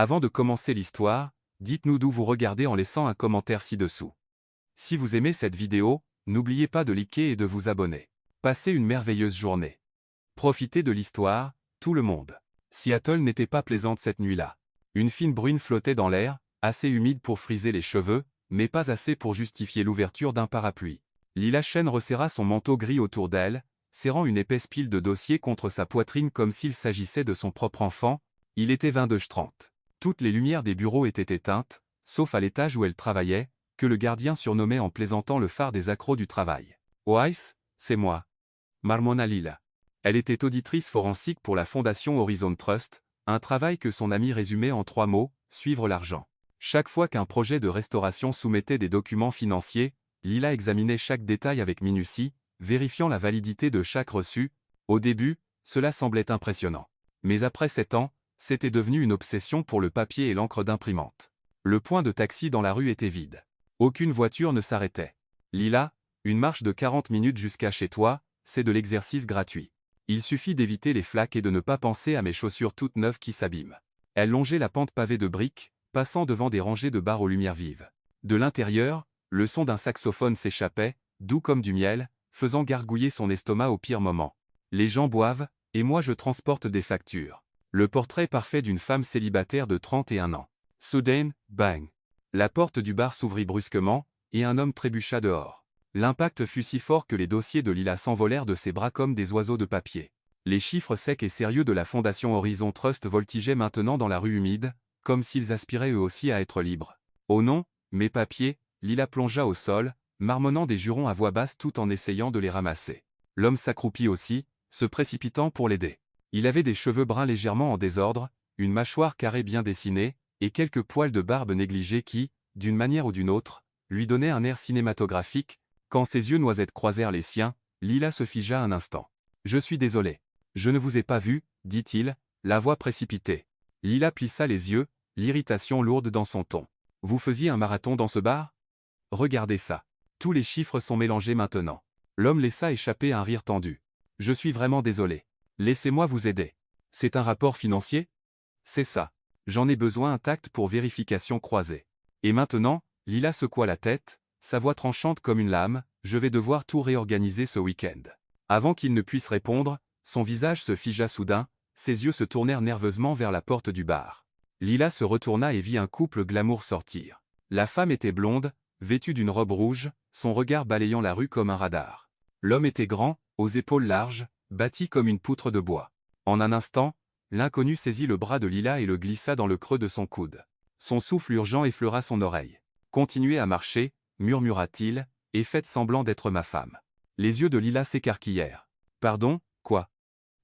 Avant de commencer l'histoire, dites-nous d'où vous regardez en laissant un commentaire ci-dessous. Si vous aimez cette vidéo, n'oubliez pas de liker et de vous abonner. Passez une merveilleuse journée. Profitez de l'histoire, tout le monde. Seattle n'était pas plaisante cette nuit-là. Une fine bruine flottait dans l'air, assez humide pour friser les cheveux, mais pas assez pour justifier l'ouverture d'un parapluie. Lila Chen resserra son manteau gris autour d'elle, serrant une épaisse pile de dossiers contre sa poitrine comme s'il s'agissait de son propre enfant. Il était 22h30. Toutes les lumières des bureaux étaient éteintes, sauf à l'étage où elle travaillait, que le gardien surnommait en plaisantant le phare des accros du travail. « Weiss, c'est moi. » marmonna Lila. Elle était auditrice forensique pour la fondation Horizon Trust, un travail que son ami résumait en 3 mots, suivre l'argent. Chaque fois qu'un projet de restauration soumettait des documents financiers, Lila examinait chaque détail avec minutie, vérifiant la validité de chaque reçu. Au début, cela semblait impressionnant. Mais après 7 ans, c'était devenu une obsession pour le papier et l'encre d'imprimante. Le point de taxi dans la rue était vide. Aucune voiture ne s'arrêtait. Lila, une marche de 40 minutes jusqu'à chez toi, c'est de l'exercice gratuit. Il suffit d'éviter les flaques et de ne pas penser à mes chaussures toutes neuves qui s'abîment. Elle longeait la pente pavée de briques, passant devant des rangées de bars aux lumières vives. De l'intérieur, le son d'un saxophone s'échappait, doux comme du miel, faisant gargouiller son estomac au pire moment. Les gens boivent, et moi je transporte des factures. Le portrait parfait d'une femme célibataire de 31 ans. Soudain, bang! La porte du bar s'ouvrit brusquement, et un homme trébucha dehors. L'impact fut si fort que les dossiers de Lila s'envolèrent de ses bras comme des oiseaux de papier. Les chiffres secs et sérieux de la fondation Horizon Trust voltigeaient maintenant dans la rue humide, comme s'ils aspiraient eux aussi à être libres. Oh non, mes papiers, Lila plongea au sol, marmonnant des jurons à voix basse tout en essayant de les ramasser. L'homme s'accroupit aussi, se précipitant pour l'aider. Il avait des cheveux bruns légèrement en désordre, une mâchoire carrée bien dessinée, et quelques poils de barbe négligés qui, d'une manière ou d'une autre, lui donnaient un air cinématographique. Quand ses yeux noisettes croisèrent les siens, Lila se figea un instant. « Je suis désolé. Je ne vous ai pas vu, » dit-il, la voix précipitée. Lila plissa les yeux, l'irritation lourde dans son ton. « Vous faisiez un marathon dans ce bar ? Regardez ça. Tous les chiffres sont mélangés maintenant. » L'homme laissa échapper un rire tendu. « Je suis vraiment désolé. Laissez-moi vous aider. C'est un rapport financier ? C'est ça. J'en ai besoin intact pour vérification croisée. » Et maintenant, Lila secoua la tête, sa voix tranchante comme une lame, « Je vais devoir tout réorganiser ce week-end. » Avant qu'il ne puisse répondre, son visage se figea soudain, ses yeux se tournèrent nerveusement vers la porte du bar. Lila se retourna et vit un couple glamour sortir. La femme était blonde, vêtue d'une robe rouge, son regard balayant la rue comme un radar. L'homme était grand, aux épaules larges, bâti comme une poutre de bois. En un instant, l'inconnu saisit le bras de Lila et le glissa dans le creux de son coude. Son souffle urgent effleura son oreille. « Continuez à marcher, » murmura-t-il, « et faites semblant d'être ma femme. » Les yeux de Lila s'écarquillèrent. « Pardon, quoi ?»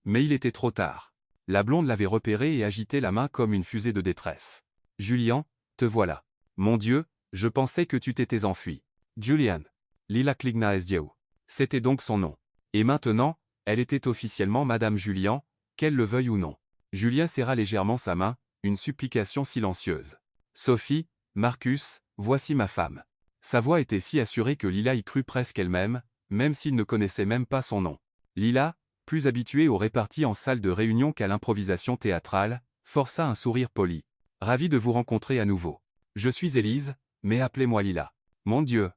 Mais il était trop tard. La blonde l'avait repéré et agitait la main comme une fusée de détresse. « Julian, te voilà. Mon Dieu, je pensais que tu t'étais enfui. » Julian. Lila Klingnaesdieu. C'était donc son nom. Et maintenant, elle était officiellement Madame Julian, qu'elle le veuille ou non. Julien serra légèrement sa main, une supplication silencieuse. « Sophie, Marcus, voici ma femme. » Sa voix était si assurée que Lila y crut presque elle-même, même s'il ne connaissait même pas son nom. Lila, plus habituée aux réparties en salle de réunion qu'à l'improvisation théâtrale, força un sourire poli. « Ravi de vous rencontrer à nouveau. Je suis Élise, mais appelez-moi Lila. »« Mon Dieu !»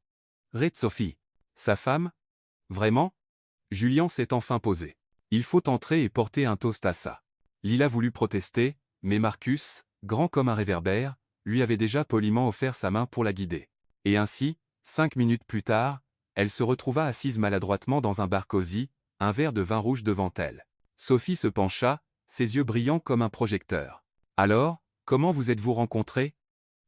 Rét Sophie. Sa femme ? Vraiment ? Julien s'est enfin posé. Il faut entrer et porter un toast à ça. Lila voulut protester, mais Marcus, grand comme un réverbère, lui avait déjà poliment offert sa main pour la guider. Et ainsi, 5 minutes plus tard, elle se retrouva assise maladroitement dans un bar cosy, un verre de vin rouge devant elle. Sophie se pencha, ses yeux brillants comme un projecteur. « Alors, comment vous êtes-vous rencontrés ?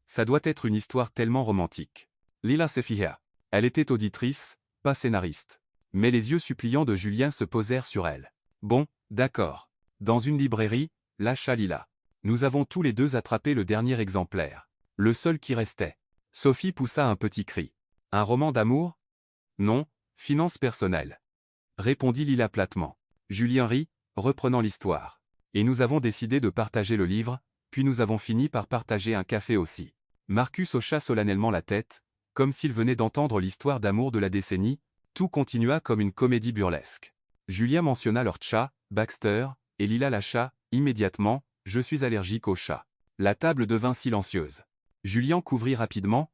Ça doit être une histoire tellement romantique. » Lila Sefia. Elle était auditrice, pas scénariste. Mais les yeux suppliants de Julien se posèrent sur elle. « Bon, d'accord. Dans une librairie, lâcha Lila. Nous avons tous les deux attrapé le dernier exemplaire. Le seul qui restait. » Sophie poussa un petit cri. « Un roman d'amour ? Non, finance personnelle. » Répondit Lila platement. Julien rit, reprenant l'histoire. « Et nous avons décidé de partager le livre, puis nous avons fini par partager un café aussi. » Marcus hocha solennellement la tête, comme s'il venait d'entendre l'histoire d'amour de la décennie. Tout continua comme une comédie burlesque. Julien mentionna leur chat, Baxter, et Lila lâcha, immédiatement, « Je suis allergique aux chats. » La table devint silencieuse. Julien couvrit rapidement,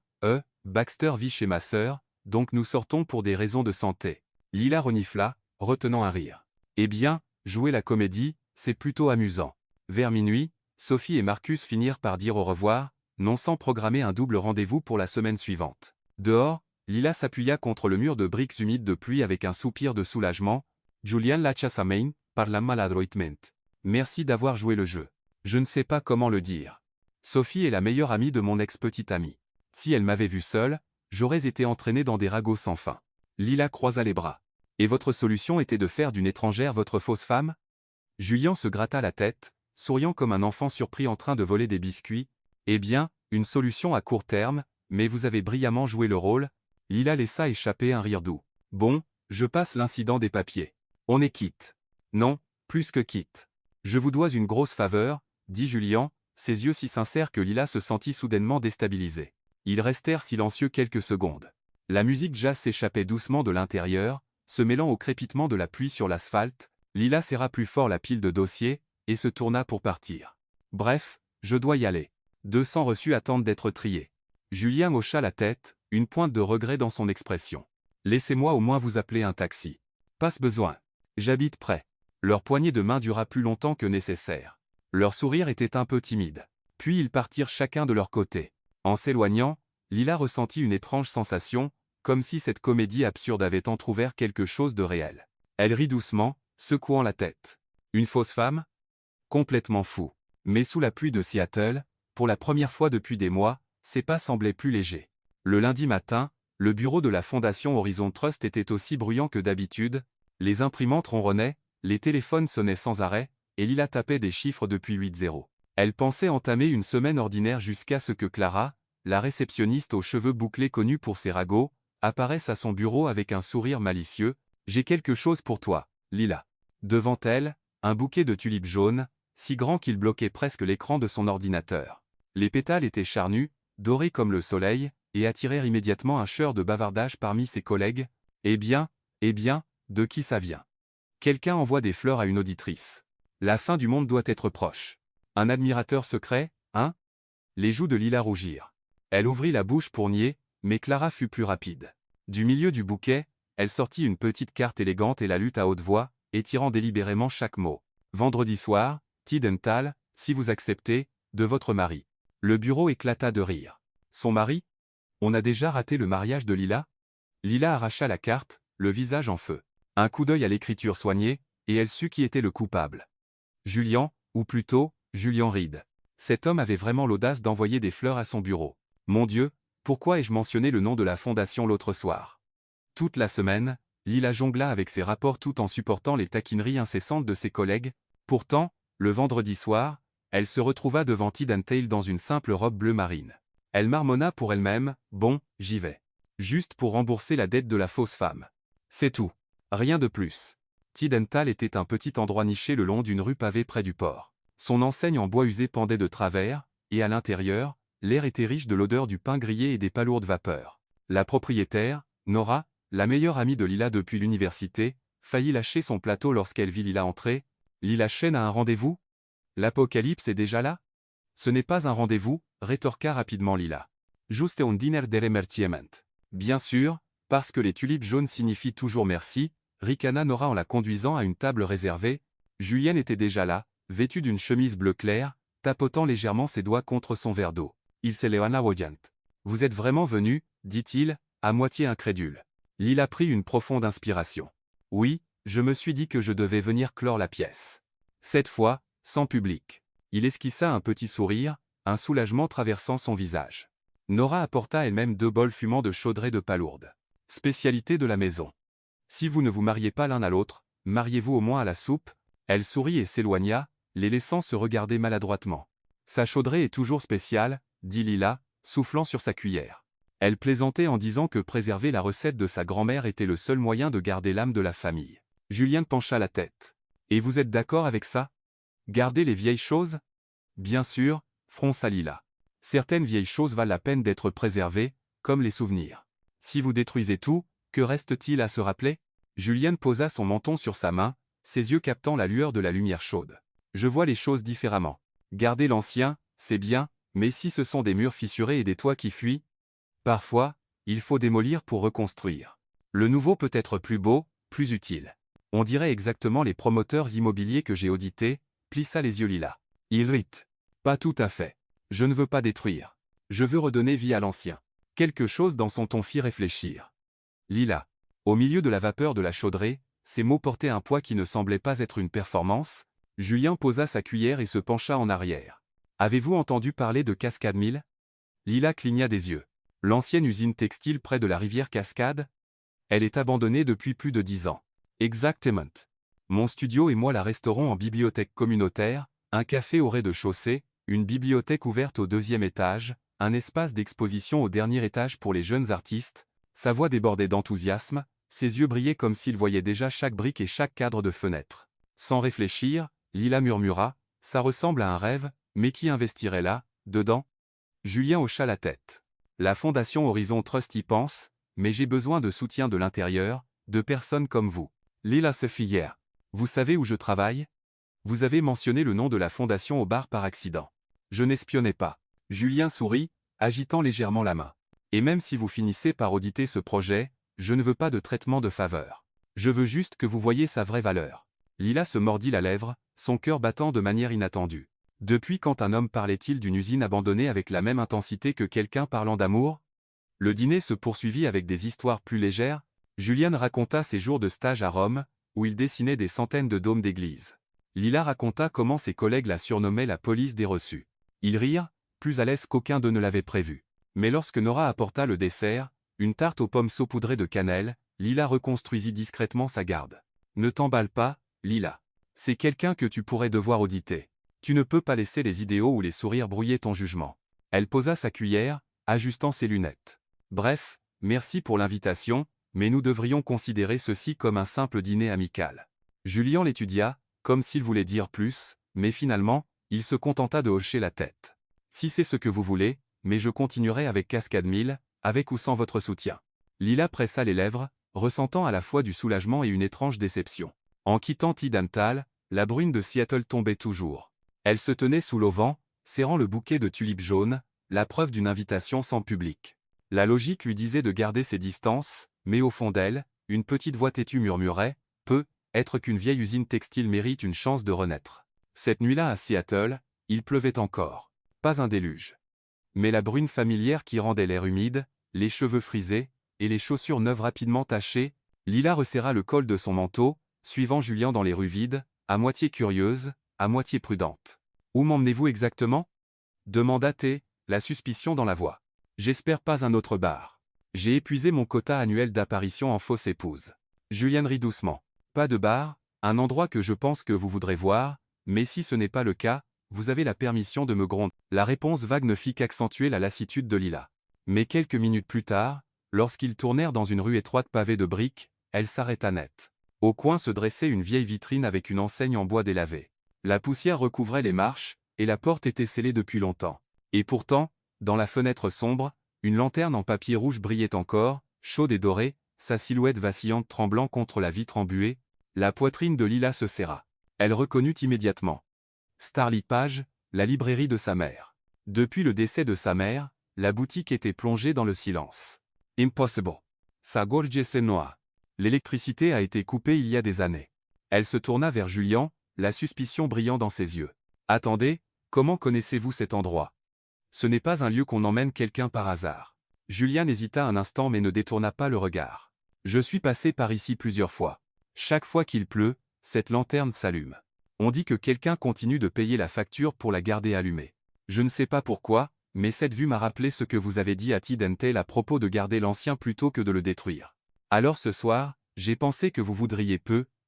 Baxter vit chez ma sœur, donc nous sortons pour des raisons de santé. Lila renifla, retenant un rire. Eh bien, jouer la comédie, c'est plutôt amusant. Vers minuit, Sophie et Marcus finirent par dire au revoir, non sans programmer un double rendez-vous pour la semaine suivante. Dehors, Lila s'appuya contre le mur de briques humides de pluie avec un soupir de soulagement. Julian lâcha sa main, parla maladroitement. Merci d'avoir joué le jeu. Je ne sais pas comment le dire. Sophie est la meilleure amie de mon ex-petite amie. Si elle m'avait vu seule, j'aurais été entraîné dans des ragots sans fin. Lila croisa les bras. Et votre solution était de faire d'une étrangère votre fausse femme? Julien se gratta la tête, souriant comme un enfant surpris en train de voler des biscuits. Eh bien, une solution à court terme, mais vous avez brillamment joué le rôle. Lila laissa échapper un rire doux. Bon, je passe l'incident des papiers. On est quitte. Non, plus que quitte. Je vous dois une grosse faveur, dit Julien, ses yeux si sincères que Lila se sentit soudainement déstabilisée. Ils restèrent silencieux quelques secondes. La musique jazz s'échappait doucement de l'intérieur, se mêlant au crépitement de la pluie sur l'asphalte. Lila serra plus fort la pile de dossiers, et se tourna pour partir. Bref, je dois y aller. 200 reçus attendent d'être triés. Julien hocha la tête, une pointe de regret dans son expression. Laissez-moi au moins vous appeler un taxi. Pas besoin. J'habite près. Leur poignée de main dura plus longtemps que nécessaire. Leur sourire était un peu timide. Puis ils partirent chacun de leur côté. En s'éloignant, Lila ressentit une étrange sensation, comme si cette comédie absurde avait entrouvert quelque chose de réel. Elle rit doucement, secouant la tête. Une fausse femme? Complètement fou. Mais sous la pluie de Seattle, pour la première fois depuis des mois, ses pas semblaient plus légers. Le lundi matin, le bureau de la Fondation Horizon Trust était aussi bruyant que d'habitude, les imprimantes ronronnaient, les téléphones sonnaient sans arrêt, et Lila tapait des chiffres depuis 8-0. Elle pensait entamer une semaine ordinaire jusqu'à ce que Clara, la réceptionniste aux cheveux bouclés connue pour ses ragots, apparaisse à son bureau avec un sourire malicieux. « J'ai quelque chose pour toi, Lila. » Devant elle, un bouquet de tulipes jaunes, si grand qu'il bloquait presque l'écran de son ordinateur. Les pétales étaient charnus, dorés comme le soleil, et attirèrent immédiatement un chœur de bavardage parmi ses collègues. « Eh bien, de qui ça vient? Quelqu'un envoie des fleurs à une auditrice. La fin du monde doit être proche. Un admirateur secret, hein ?» Les joues de Lila rougirent. Elle ouvrit la bouche pour nier, mais Clara fut plus rapide. Du milieu du bouquet, elle sortit une petite carte élégante et la lut à haute voix, étirant délibérément chaque mot. « Vendredi soir, Tidental, si vous acceptez, de votre mari. » Le bureau éclata de rire. Son mari? On a déjà raté le mariage de Lila? Lila arracha la carte, le visage en feu. Un coup d'œil à l'écriture soignée, et elle sut qui était le coupable. Julien, ou plutôt, Julien Reed. Cet homme avait vraiment l'audace d'envoyer des fleurs à son bureau. Mon Dieu, pourquoi ai-je mentionné le nom de la fondation l'autre soir? Toute la semaine, Lila jongla avec ses rapports tout en supportant les taquineries incessantes de ses collègues. Pourtant, le vendredi soir, elle se retrouva devant Tidental dans une simple robe bleu marine. Elle marmonna pour elle-même, « Bon, j'y vais. Juste pour rembourser la dette de la fausse femme. C'est tout. Rien de plus. » Tidental était un petit endroit niché le long d'une rue pavée près du port. Son enseigne en bois usé pendait de travers, et à l'intérieur, l'air était riche de l'odeur du pain grillé et des palourdes vapeurs. La propriétaire, Nora, la meilleure amie de Lila depuis l'université, faillit lâcher son plateau lorsqu'elle vit Lila entrer. « Lila Chen a un rendez-vous? L'apocalypse est déjà là? » « Ce n'est pas un rendez-vous, rétorqua rapidement Lila. Juste un dîner de remerciement. Bien sûr, parce que les tulipes jaunes signifient toujours merci, ricana Nora en la conduisant à une table réservée. Julienne était déjà là, vêtue d'une chemise bleu clair, tapotant légèrement ses doigts contre son verre d'eau. Il s'est Leona Wojant. Vous êtes vraiment venu, dit-il, à moitié incrédule. Lila prit une profonde inspiration. Oui, je me suis dit que je devais venir clore la pièce. Cette fois, sans public. Il esquissa un petit sourire, un soulagement traversant son visage. Nora apporta elle-même 2 bols fumants de chaudrée de palourde. Spécialité de la maison. Si vous ne vous mariez pas l'un à l'autre, mariez-vous au moins à la soupe. Elle sourit et s'éloigna, les laissant se regarder maladroitement. Sa chaudrée est toujours spéciale, dit Lila, soufflant sur sa cuillère. Elle plaisantait en disant que préserver la recette de sa grand-mère était le seul moyen de garder l'âme de la famille. Julien pencha la tête. Et vous êtes d'accord avec ça? Garder les vieilles choses? Bien sûr, fronça Lila. Certaines vieilles choses valent la peine d'être préservées, comme les souvenirs. Si vous détruisez tout, que reste-t-il à se rappeler? Julien posa son menton sur sa main, ses yeux captant la lueur de la lumière chaude. Je vois les choses différemment. Gardez l'ancien, c'est bien, mais si ce sont des murs fissurés et des toits qui fuient? Parfois, il faut démolir pour reconstruire. Le nouveau peut être plus beau, plus utile. On dirait exactement les promoteurs immobiliers que j'ai audités, plissa les yeux Lila. Il rite. Pas tout à fait. Je ne veux pas détruire. Je veux redonner vie à l'ancien. Quelque chose dans son ton fit réfléchir. Lila. Au milieu de la vapeur de la chaudrée, ces mots portaient un poids qui ne semblait pas être une performance. Julien posa sa cuillère et se pencha en arrière. Avez-vous entendu parler de Cascade Mill? Lila cligna des yeux. L'ancienne usine textile près de la rivière Cascade? Elle est abandonnée depuis plus de 10 ans. Exactement. Mon studio et moi la resterons en bibliothèque communautaire, un café au rez-de-chaussée, une bibliothèque ouverte au 2e étage, un espace d'exposition au dernier étage pour les jeunes artistes. Sa voix débordait d'enthousiasme, ses yeux brillaient comme s'il voyait déjà chaque brique et chaque cadre de fenêtre. Sans réfléchir, Lila murmura, ça ressemble à un rêve, mais qui investirait là, dedans? Julien hocha la tête. La Fondation Horizon Trust y pense, mais j'ai besoin de soutien de l'intérieur, de personnes comme vous. Lila se fit hier. Vous savez où je travaille? Vous avez mentionné le nom de la fondation au bar par accident. Je n'espionnais pas. Julien sourit, agitant légèrement la main. Et même si vous finissez par auditer ce projet, je ne veux pas de traitement de faveur. Je veux juste que vous voyiez sa vraie valeur. Lila se mordit la lèvre, son cœur battant de manière inattendue. Depuis quand un homme parlait-il d'une usine abandonnée avec la même intensité que quelqu'un parlant d'amour? Le dîner se poursuivit avec des histoires plus légères. Julien raconta ses jours de stage à Rome, où il dessinait des centaines de dômes d'églises. Lila raconta comment ses collègues la surnommaient la police des reçus. Ils rirent, plus à l'aise qu'aucun d'eux ne l'avait prévu. Mais lorsque Nora apporta le dessert, une tarte aux pommes saupoudrée de cannelle, Lila reconstruisit discrètement sa garde. Ne t'emballe pas, Lila. C'est quelqu'un que tu pourrais devoir auditer. Tu ne peux pas laisser les idéaux ou les sourires brouiller ton jugement. Elle posa sa cuillère, ajustant ses lunettes. Bref, merci pour l'invitation, mais nous devrions considérer ceci comme un simple dîner amical. Julien l'étudia, comme s'il voulait dire plus, mais finalement, il se contenta de hocher la tête. Si c'est ce que vous voulez, mais je continuerai avec Cascade Mill, avec ou sans votre soutien. Lila pressa les lèvres, ressentant à la fois du soulagement et une étrange déception. En quittant Tidental, la bruine de Seattle tombait toujours. Elle se tenait sous l'auvent, serrant le bouquet de tulipes jaunes, la preuve d'une invitation sans public. La logique lui disait de garder ses distances, mais au fond d'elle, une petite voix têtue murmurait, « Peut-être qu'une vieille usine textile mérite une chance de renaître. » Cette nuit-là à Seattle, il pleuvait encore. Pas un déluge. Mais la bruine familière qui rendait l'air humide, les cheveux frisés, et les chaussures neuves rapidement tachées, Lila resserra le col de son manteau, suivant Julien dans les rues vides, à moitié curieuse, à moitié prudente. « Où m'emmenez-vous exactement » demanda T, la suspicion dans la voix. « J'espère pas un autre bar. J'ai épuisé mon quota annuel d'apparitions en fausse épouse. » Julien rit doucement. « Pas de bar, un endroit que je pense que vous voudrez voir, mais si ce n'est pas le cas, vous avez la permission de me gronder. » La réponse vague ne fit qu'accentuer la lassitude de Lila. Mais quelques minutes plus tard, lorsqu'ils tournèrent dans une rue étroite pavée de briques, elle s'arrêta net. Au coin se dressait une vieille vitrine avec une enseigne en bois délavé. La poussière recouvrait les marches, et la porte était scellée depuis longtemps. Et pourtant, dans la fenêtre sombre, une lanterne en papier rouge brillait encore, chaude et dorée, sa silhouette vacillante tremblant contre la vitre embuée. La poitrine de Lila se serra. Elle reconnut immédiatement. Starlit Page, la librairie de sa mère. Depuis le décès de sa mère, la boutique était plongée dans le silence. Impossible. Sa gorge se noie. L'électricité a été coupée il y a des années. Elle se tourna vers Julien, la suspicion brillant dans ses yeux. Attendez, comment connaissez-vous cet endroit? Ce n'est pas un lieu qu'on emmène quelqu'un par hasard. Julien hésita un instant mais ne détourna pas le regard. Je suis passé par ici plusieurs fois. Chaque fois qu'il pleut, cette lanterne s'allume. On dit que quelqu'un continue de payer la facture pour la garder allumée. Je ne sais pas pourquoi, mais cette vue m'a rappelé ce que vous avez dit à Tidental à propos de garder l'ancien plutôt que de le détruire. Alors ce soir, j'ai pensé que vous voudriez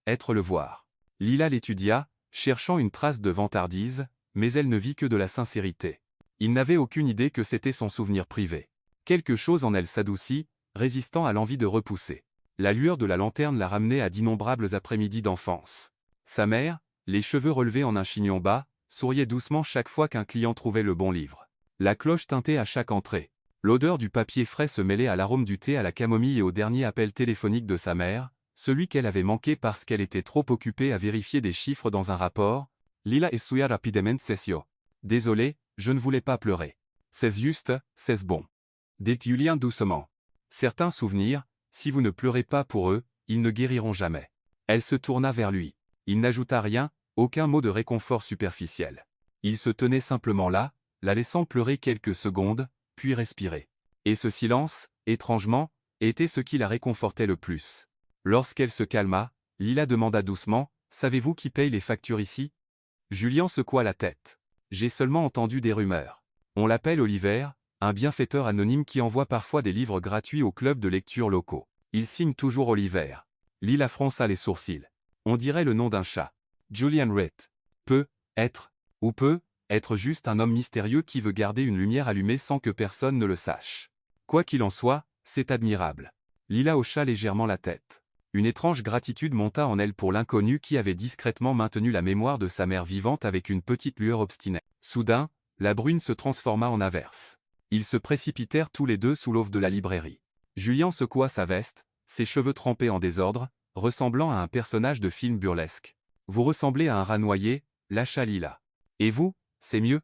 être le voir. Lila l'étudia, cherchant une trace de vantardise, mais elle ne vit que de la sincérité. Il n'avait aucune idée que c'était son souvenir privé. Quelque chose en elle s'adoucit, résistant à l'envie de repousser. La lueur de la lanterne la ramenait à d'innombrables après-midi d'enfance. Sa mère, les cheveux relevés en un chignon bas, souriait doucement chaque fois qu'un client trouvait le bon livre. La cloche tintait à chaque entrée. L'odeur du papier frais se mêlait à l'arôme du thé à la camomille et au dernier appel téléphonique de sa mère, celui qu'elle avait manqué parce qu'elle était trop occupée à vérifier des chiffres dans un rapport. Lila essuya rapidement sesio. Désolé, Je ne voulais pas pleurer. C'est juste, c'est bon. Dit Julien doucement. Certains souvenirs, si vous ne pleurez pas pour eux, ils ne guériront jamais. Elle se tourna vers lui. Il n'ajouta rien, aucun mot de réconfort superficiel. Il se tenait simplement là, la laissant pleurer quelques secondes, puis respirer. Et ce silence, étrangement, était ce qui la réconfortait le plus. Lorsqu'elle se calma, Lila demanda doucement, « Savez-vous qui paye les factures ici ?» Julien secoua la tête. « J'ai seulement entendu des rumeurs. On l'appelle Oliver, un bienfaiteur anonyme qui envoie parfois des livres gratuits aux clubs de lecture locaux. Il signe toujours Oliver. » Lila fronça les sourcils. On dirait le nom d'un chat. Julian Ritt. Peut être juste un homme mystérieux qui veut garder une lumière allumée sans que personne ne le sache. Quoi qu'il en soit, c'est admirable. Lila hocha légèrement la tête. Une étrange gratitude monta en elle pour l'inconnu qui avait discrètement maintenu la mémoire de sa mère vivante avec une petite lueur obstinée. Soudain, la brune se transforma en averse. Ils se précipitèrent tous les deux sous l'aube de la librairie. Julien secoua sa veste, ses cheveux trempés en désordre, ressemblant à un personnage de film burlesque. « Vous ressemblez à un rat noyé », lâcha Lila. « Et vous, c'est mieux »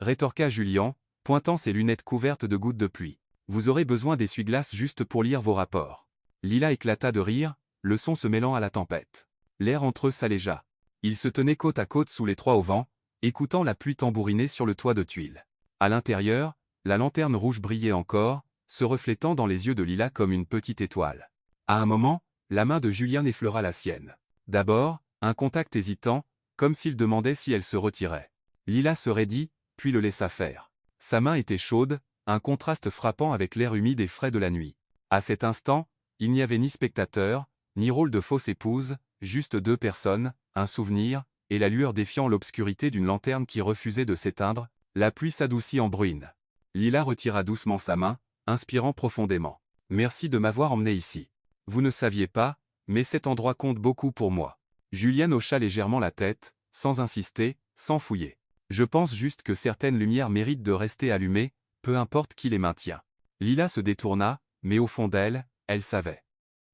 rétorqua Julien, pointant ses lunettes couvertes de gouttes de pluie. « Vous aurez besoin d'essuie-glace juste pour lire vos rapports. » Lila éclata de rire, le son se mêlant à la tempête. L'air entre eux s'allégea. Ils se tenaient côte à côte sous les trois auvents, écoutant la pluie tambouriner sur le toit de tuiles. À l'intérieur, la lanterne rouge brillait encore, se reflétant dans les yeux de Lila comme une petite étoile. À un moment, la main de Julien effleura la sienne. D'abord, un contact hésitant, comme s'il demandait si elle se retirait. Lila se raidit, puis le laissa faire. Sa main était chaude, un contraste frappant avec l'air humide et frais de la nuit. À cet instant, il n'y avait ni spectateur, ni rôle de fausse épouse, juste deux personnes, un souvenir, et la lueur défiant l'obscurité d'une lanterne qui refusait de s'éteindre. La pluie s'adoucit en bruine. Lila retira doucement sa main, inspirant profondément. « Merci de m'avoir emmené ici. Vous ne saviez pas, mais cet endroit compte beaucoup pour moi. » Julien hocha légèrement la tête, sans insister, sans fouiller. « Je pense juste que certaines lumières méritent de rester allumées, peu importe qui les maintient. » Lila se détourna, mais au fond d'elle, elle savait.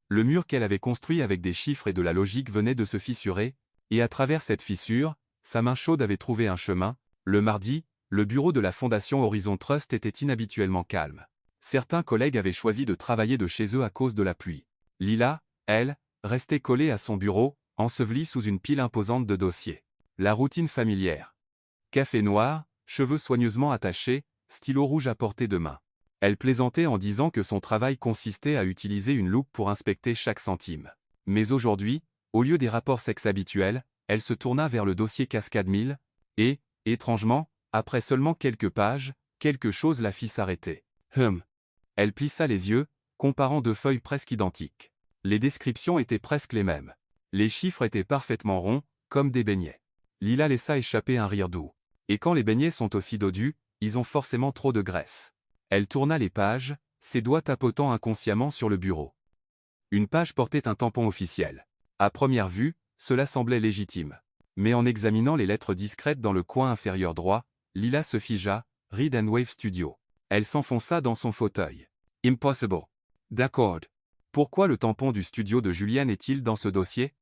Le mur qu'elle avait construit avec des chiffres et de la logique venait de se fissurer, et à travers cette fissure, sa main chaude avait trouvé un chemin. Le mardi, le bureau de la Fondation Horizon Trust était inhabituellement calme. Certains collègues avaient choisi de travailler de chez eux à cause de la pluie. Lila, elle, restait collée à son bureau, ensevelie sous une pile imposante de dossiers. La routine familière. Café noir, cheveux soigneusement attachés, stylo rouge à portée de main. Elle plaisantait en disant que son travail consistait à utiliser une loupe pour inspecter chaque centime. Mais aujourd'hui, au lieu des rapports sexe habituels, elle se tourna vers le dossier Cascade 1000, et, étrangement, après seulement quelques pages, quelque chose la fit s'arrêter. Elle plissa les yeux, comparant deux feuilles presque identiques. Les descriptions étaient presque les mêmes. Les chiffres étaient parfaitement ronds, comme des beignets. Lila laissa échapper un rire doux. Et quand les beignets sont aussi dodus, ils ont forcément trop de graisse. Elle tourna les pages, ses doigts tapotant inconsciemment sur le bureau. Une page portait un tampon officiel. À première vue, cela semblait légitime. Mais en examinant les lettres discrètes dans le coin inférieur droit, Lila se figea, Read and Wave Studio. Elle s'enfonça dans son fauteuil. Impossible. D'accord. Pourquoi le tampon du studio de Julien est-il dans ce dossier?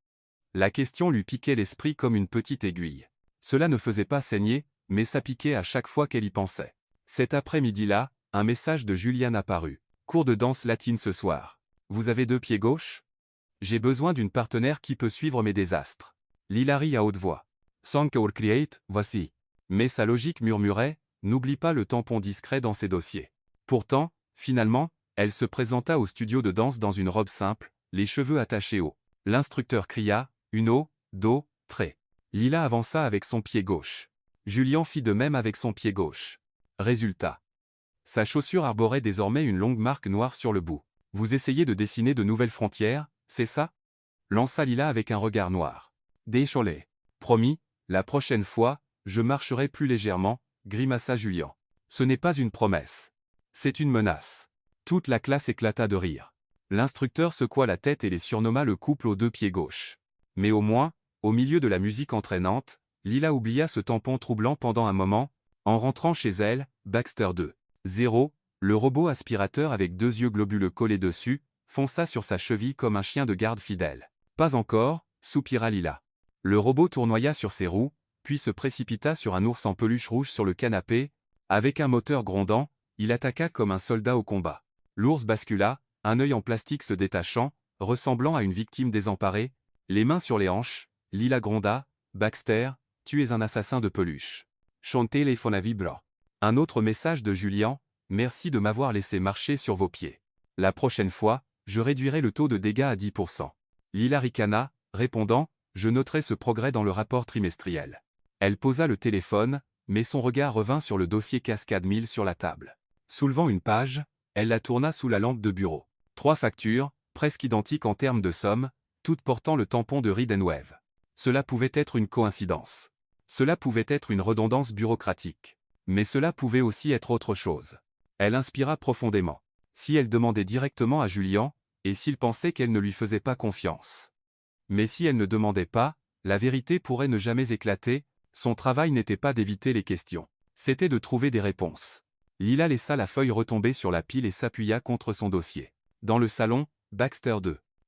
La question lui piquait l'esprit comme une petite aiguille. Cela ne faisait pas saigner, mais ça piquait à chaque fois qu'elle y pensait. Cet après-midi-là, un message de Julien apparut. Cours de danse latine ce soir. Vous avez deux pieds gauches? J'ai besoin d'une partenaire qui peut suivre mes désastres. Lila rit à haute voix. Song or create, voici. Mais sa logique murmurait, n'oublie pas le tampon discret dans ses dossiers. Pourtant, finalement, elle se présenta au studio de danse dans une robe simple, les cheveux attachés haut. L'instructeur cria, uno, do, tre. Lila avança avec son pied gauche. Julien fit de même avec son pied gauche. Résultat. Sa chaussure arborait désormais une longue marque noire sur le bout. Vous essayez de dessiner de nouvelles frontières, c'est ça? Lança Lila avec un regard noir. Désolé. Promis, la prochaine fois, je marcherai plus légèrement, grimaça Julien. Ce n'est pas une promesse. C'est une menace. Toute la classe éclata de rire. L'instructeur secoua la tête et les surnomma le couple aux deux pieds gauches. Mais au moins, au milieu de la musique entraînante, Lila oublia ce tampon troublant pendant un moment, en rentrant chez elle, Baxter 2. 0, le robot aspirateur avec deux yeux globuleux collés dessus, fonça sur sa cheville comme un chien de garde fidèle. Pas encore, soupira Lila. Le robot tournoya sur ses roues, puis se précipita sur un ours en peluche rouge sur le canapé. Avec un moteur grondant, il attaqua comme un soldat au combat. L'ours bascula, un œil en plastique se détachant, ressemblant à une victime désemparée, les mains sur les hanches. Lila gronda, « Baxter, tu es un assassin de peluche. Son téléphone vibra. » Un autre message de Julian, « Merci de m'avoir laissé marcher sur vos pieds. La prochaine fois, je réduirai le taux de dégâts à 10%. » Lila ricana, répondant, « Je noterai ce progrès dans le rapport trimestriel. » Elle posa le téléphone, mais son regard revint sur le dossier Cascade 1000 sur la table. Soulevant une page, elle la tourna sous la lampe de bureau. 3 factures, presque identiques en termes de somme, toutes portant le tampon de Reed & Wave. Cela pouvait être une coïncidence. Cela pouvait être une redondance bureaucratique. Mais cela pouvait aussi être autre chose. Elle inspira profondément. Si elle demandait directement à Julian, et s'il pensait qu'elle ne lui faisait pas confiance. Mais si elle ne demandait pas, la vérité pourrait ne jamais éclater. Son travail n'était pas d'éviter les questions. C'était de trouver des réponses. Lila laissa la feuille retomber sur la pile et s'appuya contre son dossier. Dans le salon, Baxter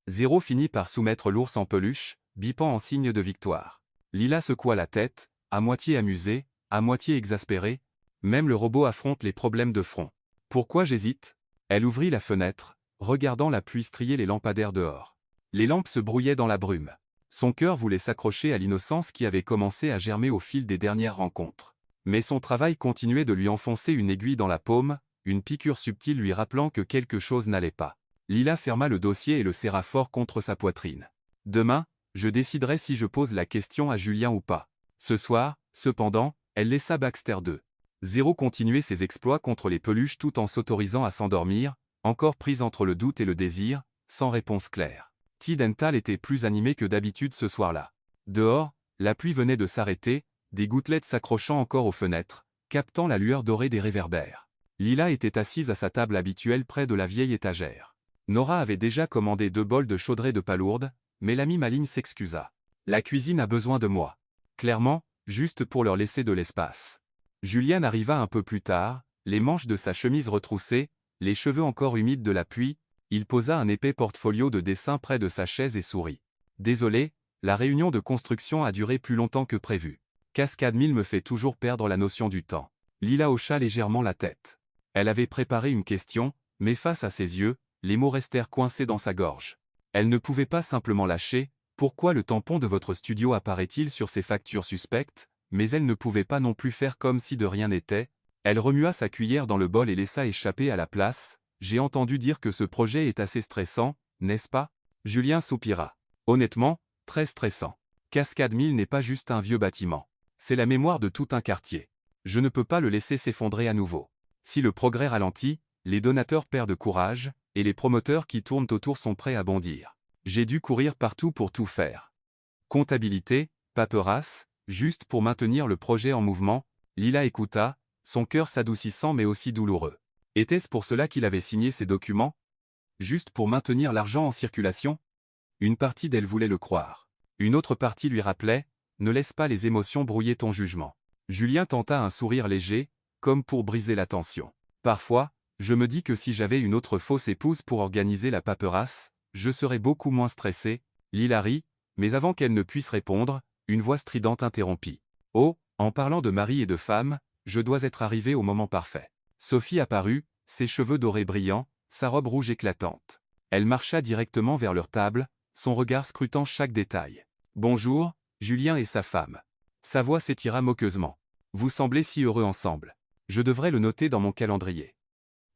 2.0 finit par soumettre l'ours en peluche, bipant en signe de victoire. Lila secoua la tête, à moitié amusée, à moitié exaspérée. Même le robot affronte les problèmes de front. Pourquoi j'hésite? Elle ouvrit la fenêtre, regardant la pluie strier les lampadaires dehors. Les lampes se brouillaient dans la brume. Son cœur voulait s'accrocher à l'innocence qui avait commencé à germer au fil des dernières rencontres. Mais son travail continuait de lui enfoncer une aiguille dans la paume, une piqûre subtile lui rappelant que quelque chose n'allait pas. Lila ferma le dossier et le serra fort contre sa poitrine. Demain, je déciderai si je pose la question à Julien ou pas. Ce soir, cependant, elle laissa Baxter 2.0 continuer ses exploits contre les peluches tout en s'autorisant à s'endormir, encore prise entre le doute et le désir, sans réponse claire. Dental était plus animé que d'habitude ce soir-là. Dehors, la pluie venait de s'arrêter, des gouttelettes s'accrochant encore aux fenêtres, captant la lueur dorée des réverbères. Lila était assise à sa table habituelle près de la vieille étagère. Nora avait déjà commandé 2 bols de chaudrée de palourde, mais l'amie maligne s'excusa. « La cuisine a besoin de moi. » Clairement, juste pour leur laisser de l'espace. Julian arriva un peu plus tard, les manches de sa chemise retroussées, les cheveux encore humides de la pluie. Il posa un épais portfolio de dessins près de sa chaise et sourit. « Désolé, la réunion de construction a duré plus longtemps que prévu. Cascade 1000 me fait toujours perdre la notion du temps. » Lila hocha légèrement la tête. Elle avait préparé une question, mais face à ses yeux, les mots restèrent coincés dans sa gorge. Elle ne pouvait pas simplement lâcher. « Pourquoi le tampon de votre studio apparaît-il sur ces factures suspectes ?» Mais elle ne pouvait pas non plus faire comme si de rien n'était. Elle remua sa cuillère dans le bol et laissa échapper à la place. « J'ai entendu dire que ce projet est assez stressant, n'est-ce pas ?» Julien soupira. « Honnêtement, très stressant. Cascade 1000 n'est pas juste un vieux bâtiment. C'est la mémoire de tout un quartier. Je ne peux pas le laisser s'effondrer à nouveau. Si le progrès ralentit, les donateurs perdent courage, et les promoteurs qui tournent autour sont prêts à bondir. J'ai dû courir partout pour tout faire. Comptabilité, paperasse, juste pour maintenir le projet en mouvement. » Lila écouta, son cœur s'adoucissant mais aussi douloureux. Était-ce pour cela qu'il avait signé ces documents? Juste pour maintenir l'argent en circulation? Une partie d'elle voulait le croire. Une autre partie lui rappelait, ne laisse pas les émotions brouiller ton jugement. Julien tenta un sourire léger, comme pour briser la tension. Parfois, je me dis que si j'avais une autre fausse épouse pour organiser la paperasse, je serais beaucoup moins stressé. Lila rit, mais avant qu'elle ne puisse répondre, une voix stridente interrompit. Oh, en parlant de mari et de femme, je dois être arrivé au moment parfait. Sophie apparut, ses cheveux dorés brillants, sa robe rouge éclatante. Elle marcha directement vers leur table, son regard scrutant chaque détail. « Bonjour, Julien et sa femme. » Sa voix s'étira moqueusement. « Vous semblez si heureux ensemble. Je devrais le noter dans mon calendrier. »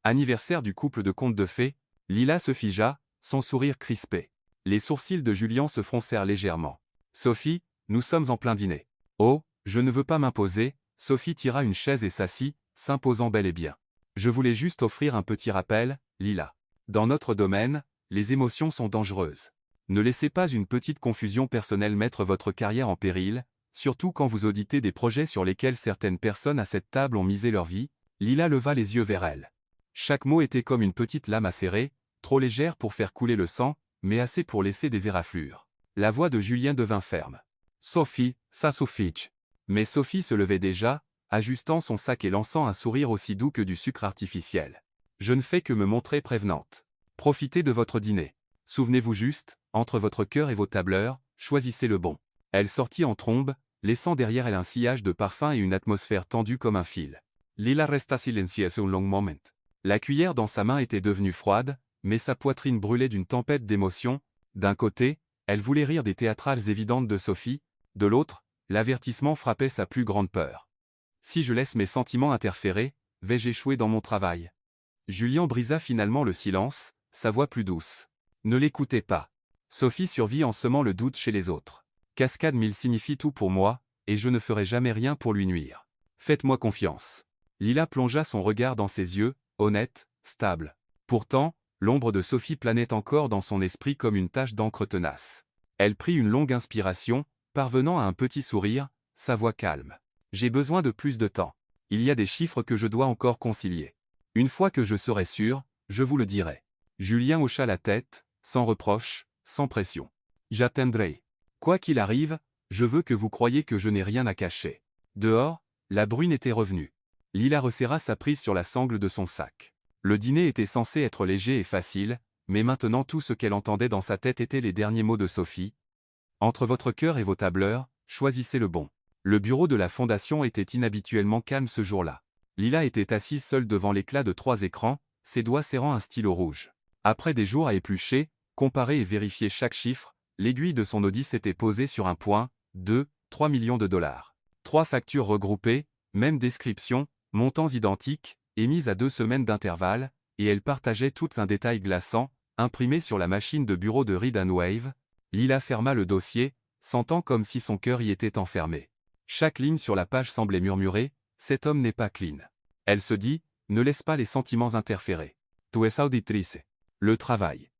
Anniversaire du couple de contes de fées. Lila se figea, son sourire crispé. Les sourcils de Julien se froncèrent légèrement. « Sophie, nous sommes en plein dîner. »« Oh, je ne veux pas m'imposer. » Sophie tira une chaise et s'assit, s'imposant bel et bien. « Je voulais juste offrir un petit rappel, Lila. Dans notre domaine, les émotions sont dangereuses. Ne laissez pas une petite confusion personnelle mettre votre carrière en péril, surtout quand vous auditez des projets sur lesquels certaines personnes à cette table ont misé leur vie. » Lila leva les yeux vers elle. Chaque mot était comme une petite lame acérée, trop légère pour faire couler le sang, mais assez pour laisser des éraflures. La voix de Julien devint ferme. « Sophie, ça suffit. » Mais Sophie se levait déjà, ajustant son sac et lançant un sourire aussi doux que du sucre artificiel. « Je ne fais que me montrer prévenante. Profitez de votre dîner. Souvenez-vous juste, entre votre cœur et vos tableurs, choisissez le bon. » Elle sortit en trombe, laissant derrière elle un sillage de parfum et une atmosphère tendue comme un fil. Lila resta silencieuse un long moment. La cuillère dans sa main était devenue froide, mais sa poitrine brûlait d'une tempête d'émotions. D'un côté, elle voulait rire des théâtrales évidentes de Sophie, de l'autre, l'avertissement frappait sa plus grande peur. Si je laisse mes sentiments interférer, vais-je échouer dans mon travail? Julien brisa finalement le silence, sa voix plus douce. Ne l'écoutez pas. Sophie survit en semant le doute chez les autres. Cascade 1000 signifie tout pour moi, et je ne ferai jamais rien pour lui nuire. Faites-moi confiance. Lila plongea son regard dans ses yeux, honnête, stable. Pourtant, l'ombre de Sophie planait encore dans son esprit comme une tache d'encre tenace. Elle prit une longue inspiration, parvenant à un petit sourire, sa voix calme. J'ai besoin de plus de temps. Il y a des chiffres que je dois encore concilier. Une fois que je serai sûr, je vous le dirai. Julien hocha la tête, sans reproche, sans pression. J'atteindrai. Quoi qu'il arrive, je veux que vous croyiez que je n'ai rien à cacher. Dehors, la brune était revenue. Lila resserra sa prise sur la sangle de son sac. Le dîner était censé être léger et facile, mais maintenant tout ce qu'elle entendait dans sa tête étaient les derniers mots de Sophie. Entre votre cœur et vos tableurs, choisissez le bon. Le bureau de la fondation était inhabituellement calme ce jour-là. Lila était assise seule devant l'éclat de 3 écrans, ses doigts serrant un stylo rouge. Après des jours à éplucher, comparer et vérifier chaque chiffre, l'aiguille de son audit s'était posée sur un point, 3 millions de dollars. 3 factures regroupées, même description, montants identiques, émises à 2 semaines d'intervalle, et elles partageaient toutes un détail glaçant, imprimé sur la machine de bureau de Reed & Wave. Lila ferma le dossier, sentant comme si son cœur y était enfermé. Chaque ligne sur la page semblait murmurer « Cet homme n'est pas clean ». Elle se dit « Ne laisse pas les sentiments interférer. Tu es auditrice. Le travail.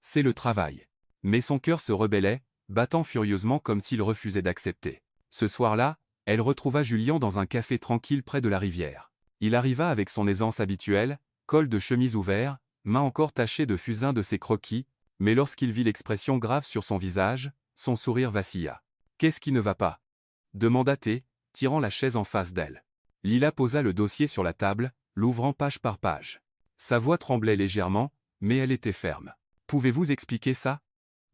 C'est le travail. » Mais son cœur se rebellait, battant furieusement comme s'il refusait d'accepter. Ce soir-là, elle retrouva Julien dans un café tranquille près de la rivière. Il arriva avec son aisance habituelle, col de chemise ouvert, main encore tachée de fusain de ses croquis, mais lorsqu'il vit l'expression grave sur son visage, son sourire vacilla. « Qu'est-ce qui ne va pas ?» demanda-t-elle, tirant la chaise en face d'elle. Lila posa le dossier sur la table, l'ouvrant page par page. Sa voix tremblait légèrement, mais elle était ferme. « Pouvez-vous expliquer ça ?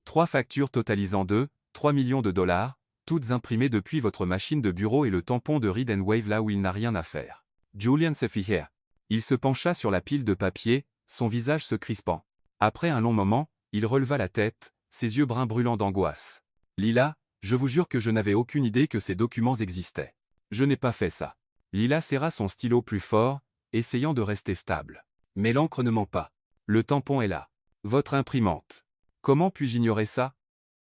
3 factures totalisant 3 millions de dollars, toutes imprimées depuis votre machine de bureau et le tampon de Reed & Wave là où il n'a rien à faire. » Julian se fit here. Il se pencha sur la pile de papier, son visage se crispant. Après un long moment, il releva la tête, ses yeux bruns brûlants d'angoisse. « Lila, je vous jure que je n'avais aucune idée que ces documents existaient. Je n'ai pas fait ça. » Lila serra son stylo plus fort, essayant de rester stable. « Mais l'encre ne ment pas. Le tampon est là. Votre imprimante. Comment puis-je ignorer ça?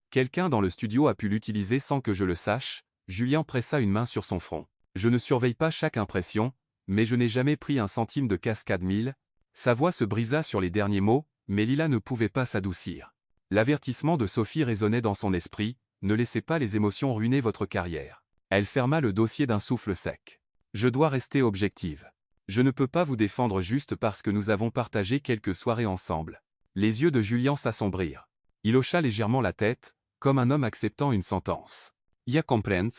Quelqu'un dans le studio a pu l'utiliser sans que je le sache. » Julien pressa une main sur son front. « Je ne surveille pas chaque impression, mais je n'ai jamais pris un centime de Cascade 1000. » Sa voix se brisa sur les derniers mots, mais Lila ne pouvait pas s'adoucir. L'avertissement de Sophie résonnait dans son esprit, « Ne laissez pas les émotions ruiner votre carrière. » Elle ferma le dossier d'un souffle sec. « Je dois rester objective. Je ne peux pas vous défendre juste parce que nous avons partagé quelques soirées ensemble. » Les yeux de Julien s'assombrirent. Il hocha légèrement la tête, comme un homme acceptant une sentence. « Ya comprends.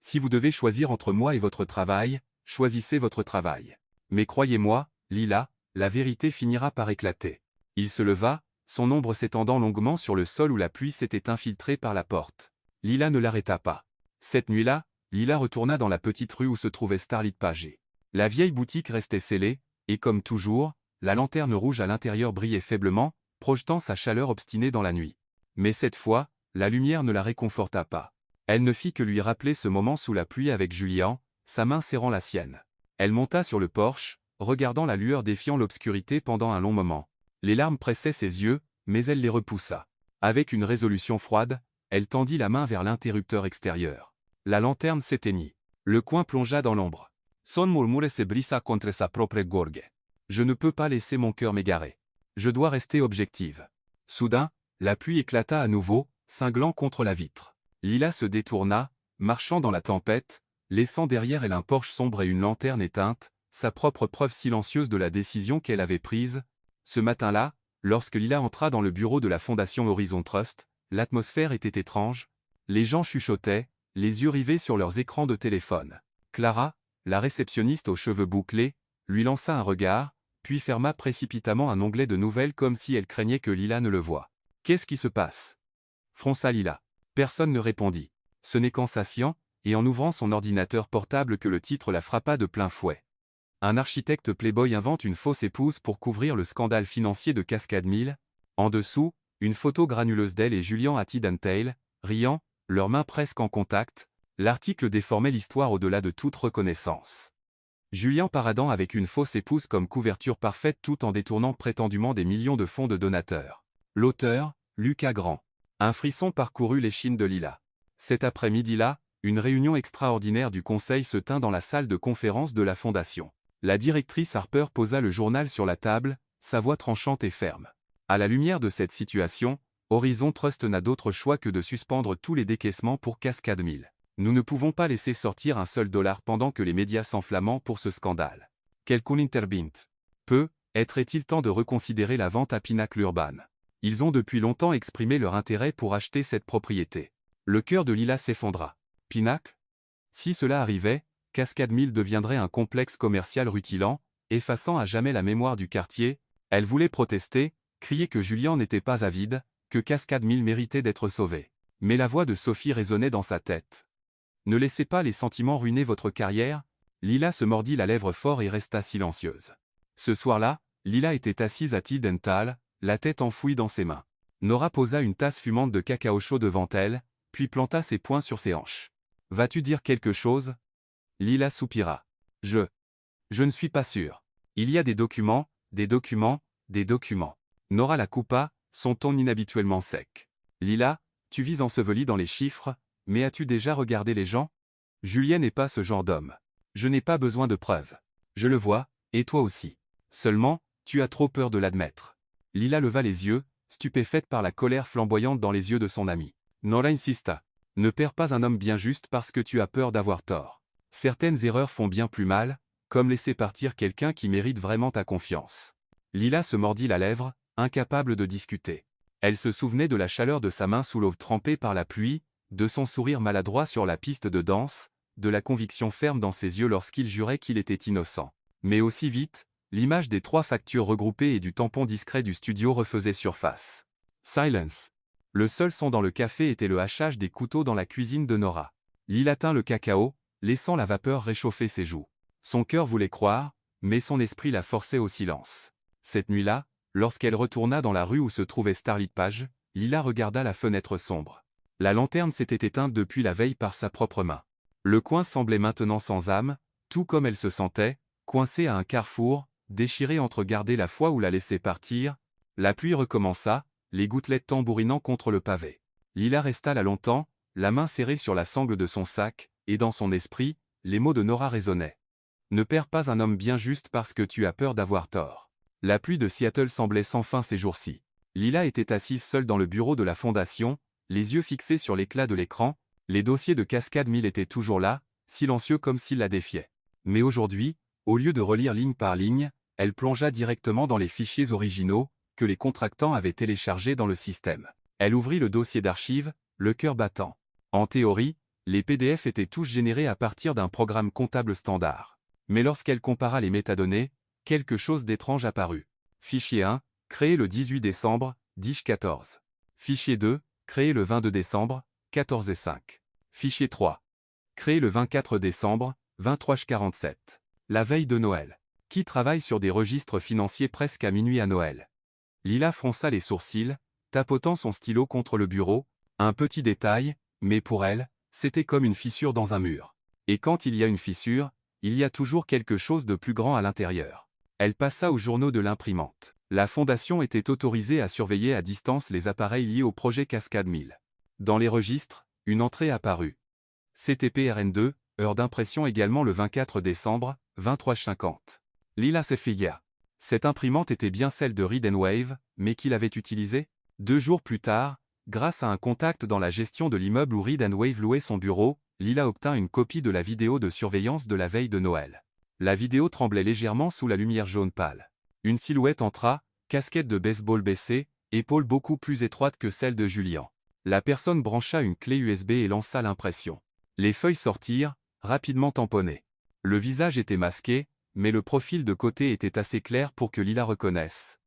Si vous devez choisir entre moi et votre travail, choisissez votre travail. Mais croyez-moi, Lila, la vérité finira par éclater. » Il se leva, son ombre s'étendant longuement sur le sol où la pluie s'était infiltrée par la porte. Lila ne l'arrêta pas. Cette nuit-là, Lila retourna dans la petite rue où se trouvait Starlit Page. La vieille boutique restait scellée, et comme toujours, la lanterne rouge à l'intérieur brillait faiblement, projetant sa chaleur obstinée dans la nuit. Mais cette fois, la lumière ne la réconforta pas. Elle ne fit que lui rappeler ce moment sous la pluie avec Julien, sa main serrant la sienne. Elle monta sur le porche, regardant la lueur défiant l'obscurité pendant un long moment. Les larmes pressaient ses yeux, mais elle les repoussa. Avec une résolution froide, elle tendit la main vers l'interrupteur extérieur. La lanterne s'éteignit. Le coin plongea dans l'ombre. Son murmure se brisa contre sa propre gorge. Je ne peux pas laisser mon cœur m'égarer. Je dois rester objective. Soudain, la pluie éclata à nouveau, cinglant contre la vitre. Lila se détourna, marchant dans la tempête, laissant derrière elle un porche sombre et une lanterne éteinte, sa propre preuve silencieuse de la décision qu'elle avait prise. Ce matin-là, lorsque Lila entra dans le bureau de la Fondation Horizon Trust, l'atmosphère était étrange. Les gens chuchotaient, les yeux rivés sur leurs écrans de téléphone. Clara, la réceptionniste aux cheveux bouclés, lui lança un regard, puis ferma précipitamment un onglet de nouvelles comme si elle craignait que Lila ne le voie. « Qu'est-ce qui se passe » fronça Lila. Personne ne répondit. Ce n'est qu'en s'asseyant, et en ouvrant son ordinateur portable que le titre la frappa de plein fouet. Un architecte playboy invente une fausse épouse pour couvrir le scandale financier de Cascade Mill. En dessous, une photo granuleuse d'elle et Julian à Tide&Tail, riant, leurs mains presque en contact. L'article déformait l'histoire au-delà de toute reconnaissance. Julian paradant avec une fausse épouse comme couverture parfaite tout en détournant prétendument des millions de fonds de donateurs. L'auteur, Lucas Grand. Un frisson parcourut l'échine de Lila. Cet après-midi-là, une réunion extraordinaire du conseil se tint dans la salle de conférence de la fondation. La directrice Harper posa le journal sur la table, sa voix tranchante et ferme. À la lumière de cette situation, Horizon Trust n'a d'autre choix que de suspendre tous les décaissements pour Cascade Mill. Nous ne pouvons pas laisser sortir un seul dollar pendant que les médias s'enflamment pour ce scandale. Quelqu'un interbint. Est-il temps de reconsidérer la vente à Pinnacle Urban? Ils ont depuis longtemps exprimé leur intérêt pour acheter cette propriété. Le cœur de Lila s'effondra. Pinnacle? Si cela arrivait, Cascade Mill deviendrait un complexe commercial rutilant, effaçant à jamais la mémoire du quartier. Elle voulait protester, crier que Julian n'était pas avide, que Cascade Mill méritait d'être sauvé. Mais la voix de Sophie résonnait dans sa tête. Ne laissez pas les sentiments ruiner votre carrière. Lila se mordit la lèvre fort et resta silencieuse. Ce soir-là, Lila était assise à Tide&Tail, la tête enfouie dans ses mains. Nora posa une tasse fumante de cacao chaud devant elle, puis planta ses poings sur ses hanches. « Vas-tu dire quelque chose ?» Lila soupira. « Je ne suis pas sûr. Il y a des documents, des documents, des documents. » Nora la coupa, son ton inhabituellement sec. « Lila, tu vis enseveli dans les chiffres, mais as-tu déjà regardé les gens? Julien n'est pas ce genre d'homme. Je n'ai pas besoin de preuves. Je le vois, et toi aussi. Seulement, tu as trop peur de l'admettre. » Lila leva les yeux, stupéfaite par la colère flamboyante dans les yeux de son amie. Nora insista. « Ne perds pas un homme bien juste parce que tu as peur d'avoir tort. Certaines erreurs font bien plus mal, comme laisser partir quelqu'un qui mérite vraiment ta confiance. » Lila se mordit la lèvre, incapable de discuter. Elle se souvenait de la chaleur de sa main sous l'eau trempée par la pluie, de son sourire maladroit sur la piste de danse, de la conviction ferme dans ses yeux lorsqu'il jurait qu'il était innocent. Mais aussi vite, l'image des 3 factures regroupées et du tampon discret du studio refaisait surface. Silence. Le seul son dans le café était le hachage des couteaux dans la cuisine de Nora. Lila tint le cacao, laissant la vapeur réchauffer ses joues. Son cœur voulait croire, mais son esprit la forçait au silence. Cette nuit-là, lorsqu'elle retourna dans la rue où se trouvait Starlit Page, Lila regarda la fenêtre sombre. La lanterne s'était éteinte depuis la veille par sa propre main. Le coin semblait maintenant sans âme, tout comme elle se sentait, coincée à un carrefour, déchirée entre garder la foi ou la laisser partir. La pluie recommença, les gouttelettes tambourinant contre le pavé. Lila resta là longtemps, la main serrée sur la sangle de son sac, et dans son esprit, les mots de Nora résonnaient. Ne perds pas un homme bien juste parce que tu as peur d'avoir tort. La pluie de Seattle semblait sans fin ces jours-ci. Lila était assise seule dans le bureau de la fondation, les yeux fixés sur l'éclat de l'écran. Les dossiers de Cascade Mill étaient toujours là, silencieux comme s'ils la défiaient. Mais aujourd'hui, au lieu de relire ligne par ligne, elle plongea directement dans les fichiers originaux, que les contractants avaient téléchargés dans le système. Elle ouvrit le dossier d'archives, le cœur battant. En théorie, les PDF étaient tous générés à partir d'un programme comptable standard. Mais lorsqu'elle compara les métadonnées, quelque chose d'étrange apparut. Fichier 1, créé le 18 décembre, 10-14. Fichier 2, créé le 22 décembre, 14-5. Fichier 3. Créé le 24 décembre, 23-47. La veille de Noël. Qui travaille sur des registres financiers presque à minuit à Noël? Lila fronça les sourcils, tapotant son stylo contre le bureau, un petit détail, mais pour elle, c'était comme une fissure dans un mur. Et quand il y a une fissure, il y a toujours quelque chose de plus grand à l'intérieur. Elle passa aux journaux de l'imprimante. La fondation était autorisée à surveiller à distance les appareils liés au projet Cascade Mill. Dans les registres, une entrée apparut. CTPRN2, heure d'impression également le 24 décembre, 23h50. Lila s'effia. Cette imprimante était bien celle de Read & Wave, mais qui l'avait utilisée? 2 jours plus tard, grâce à un contact dans la gestion de l'immeuble où Read & Wave louait son bureau, Lila obtint une copie de la vidéo de surveillance de la veille de Noël. La vidéo tremblait légèrement sous la lumière jaune pâle. Une silhouette entra, casquette de baseball baissée, épaules beaucoup plus étroites que celle de Julian. La personne brancha une clé USB et lança l'impression. Les feuilles sortirent, rapidement tamponnées. Le visage était masqué, mais le profil de côté était assez clair pour que Lila reconnaisse.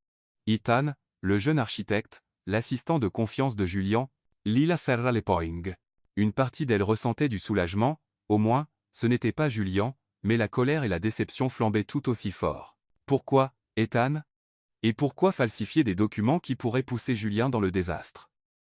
Ethan, le jeune architecte, l'assistant de confiance de Julian. Lila serra les poings. Une partie d'elle ressentait du soulagement, au moins, ce n'était pas Julian, mais la colère et la déception flambaient tout aussi fort. Pourquoi, Ethan? Et pourquoi falsifier des documents qui pourraient pousser Julien dans le désastre?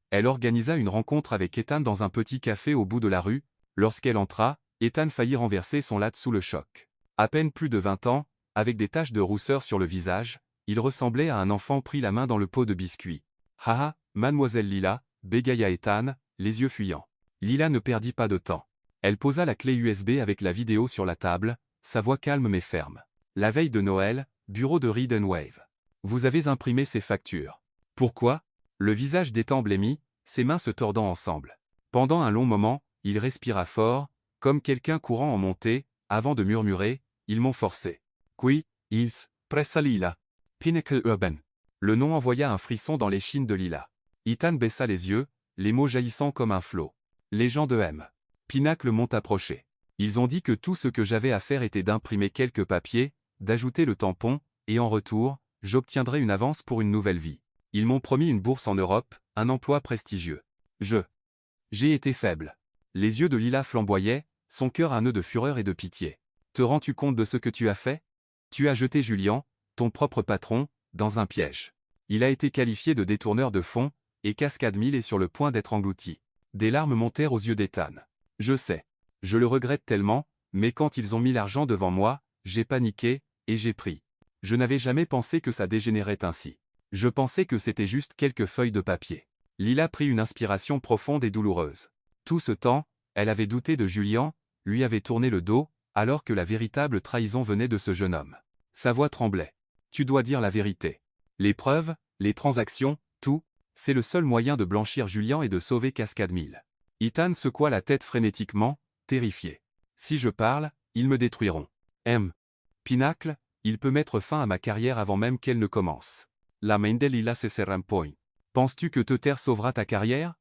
Elle organisa une rencontre avec Ethan dans un petit café au bout de la rue. Lorsqu'elle entra, Ethan faillit renverser son latte sous le choc. À peine plus de 20 ans, avec des taches de rousseur sur le visage, il ressemblait à un enfant pris la main dans le pot de biscuits. « Haha, mademoiselle Lila », bégaya Ethan, les yeux fuyants. Lila ne perdit pas de temps. Elle posa la clé USB avec la vidéo sur la table, sa voix calme mais ferme. La veille de Noël, bureau de Reed & Wave. Vous avez imprimé ces factures. Pourquoi? Le visage d'Ethan blêmit, ses mains se tordant ensemble. Pendant un long moment, il respira fort, comme quelqu'un courant en montée, avant de murmurer, ils m'ont forcé. Qui, ils, pressa Lila. Pinnacle Urban. Le nom envoya un frisson dans l'échine de Lila. Ethan baissa les yeux, les mots jaillissant comme un flot. Les gens de M. Pinnacle m'ont approché. Ils ont dit que tout ce que j'avais à faire était d'imprimer quelques papiers, d'ajouter le tampon, et en retour, j'obtiendrai une avance pour une nouvelle vie. Ils m'ont promis une bourse en Europe, un emploi prestigieux. J'ai été faible. Les yeux de Lila flamboyaient, son cœur un nœud de fureur et de pitié. Te rends-tu compte de ce que tu as fait? Tu as jeté Julian, ton propre patron, dans un piège. Il a été qualifié de détourneur de fonds, et Cascade Mill est sur le point d'être englouti. Des larmes montèrent aux yeux d'Ethan. Je sais. Je le regrette tellement, mais quand ils ont mis l'argent devant moi, j'ai paniqué, et j'ai pris. Je n'avais jamais pensé que ça dégénérait ainsi. Je pensais que c'était juste quelques feuilles de papier. Lila prit une inspiration profonde et douloureuse. Tout ce temps, elle avait douté de Julian, lui avait tourné le dos, alors que la véritable trahison venait de ce jeune homme. Sa voix tremblait. Tu dois dire la vérité. Les preuves, les transactions, tout, c'est le seul moyen de blanchir Julian et de sauver Cascade Mill. Ethan secoua la tête frénétiquement, terrifié. Si je parle, ils me détruiront. Pinnacle, il peut mettre fin à ma carrière avant même qu'elle ne commence. La main de Lila cessera un point. Penses-tu que te taire sauvera ta carrière?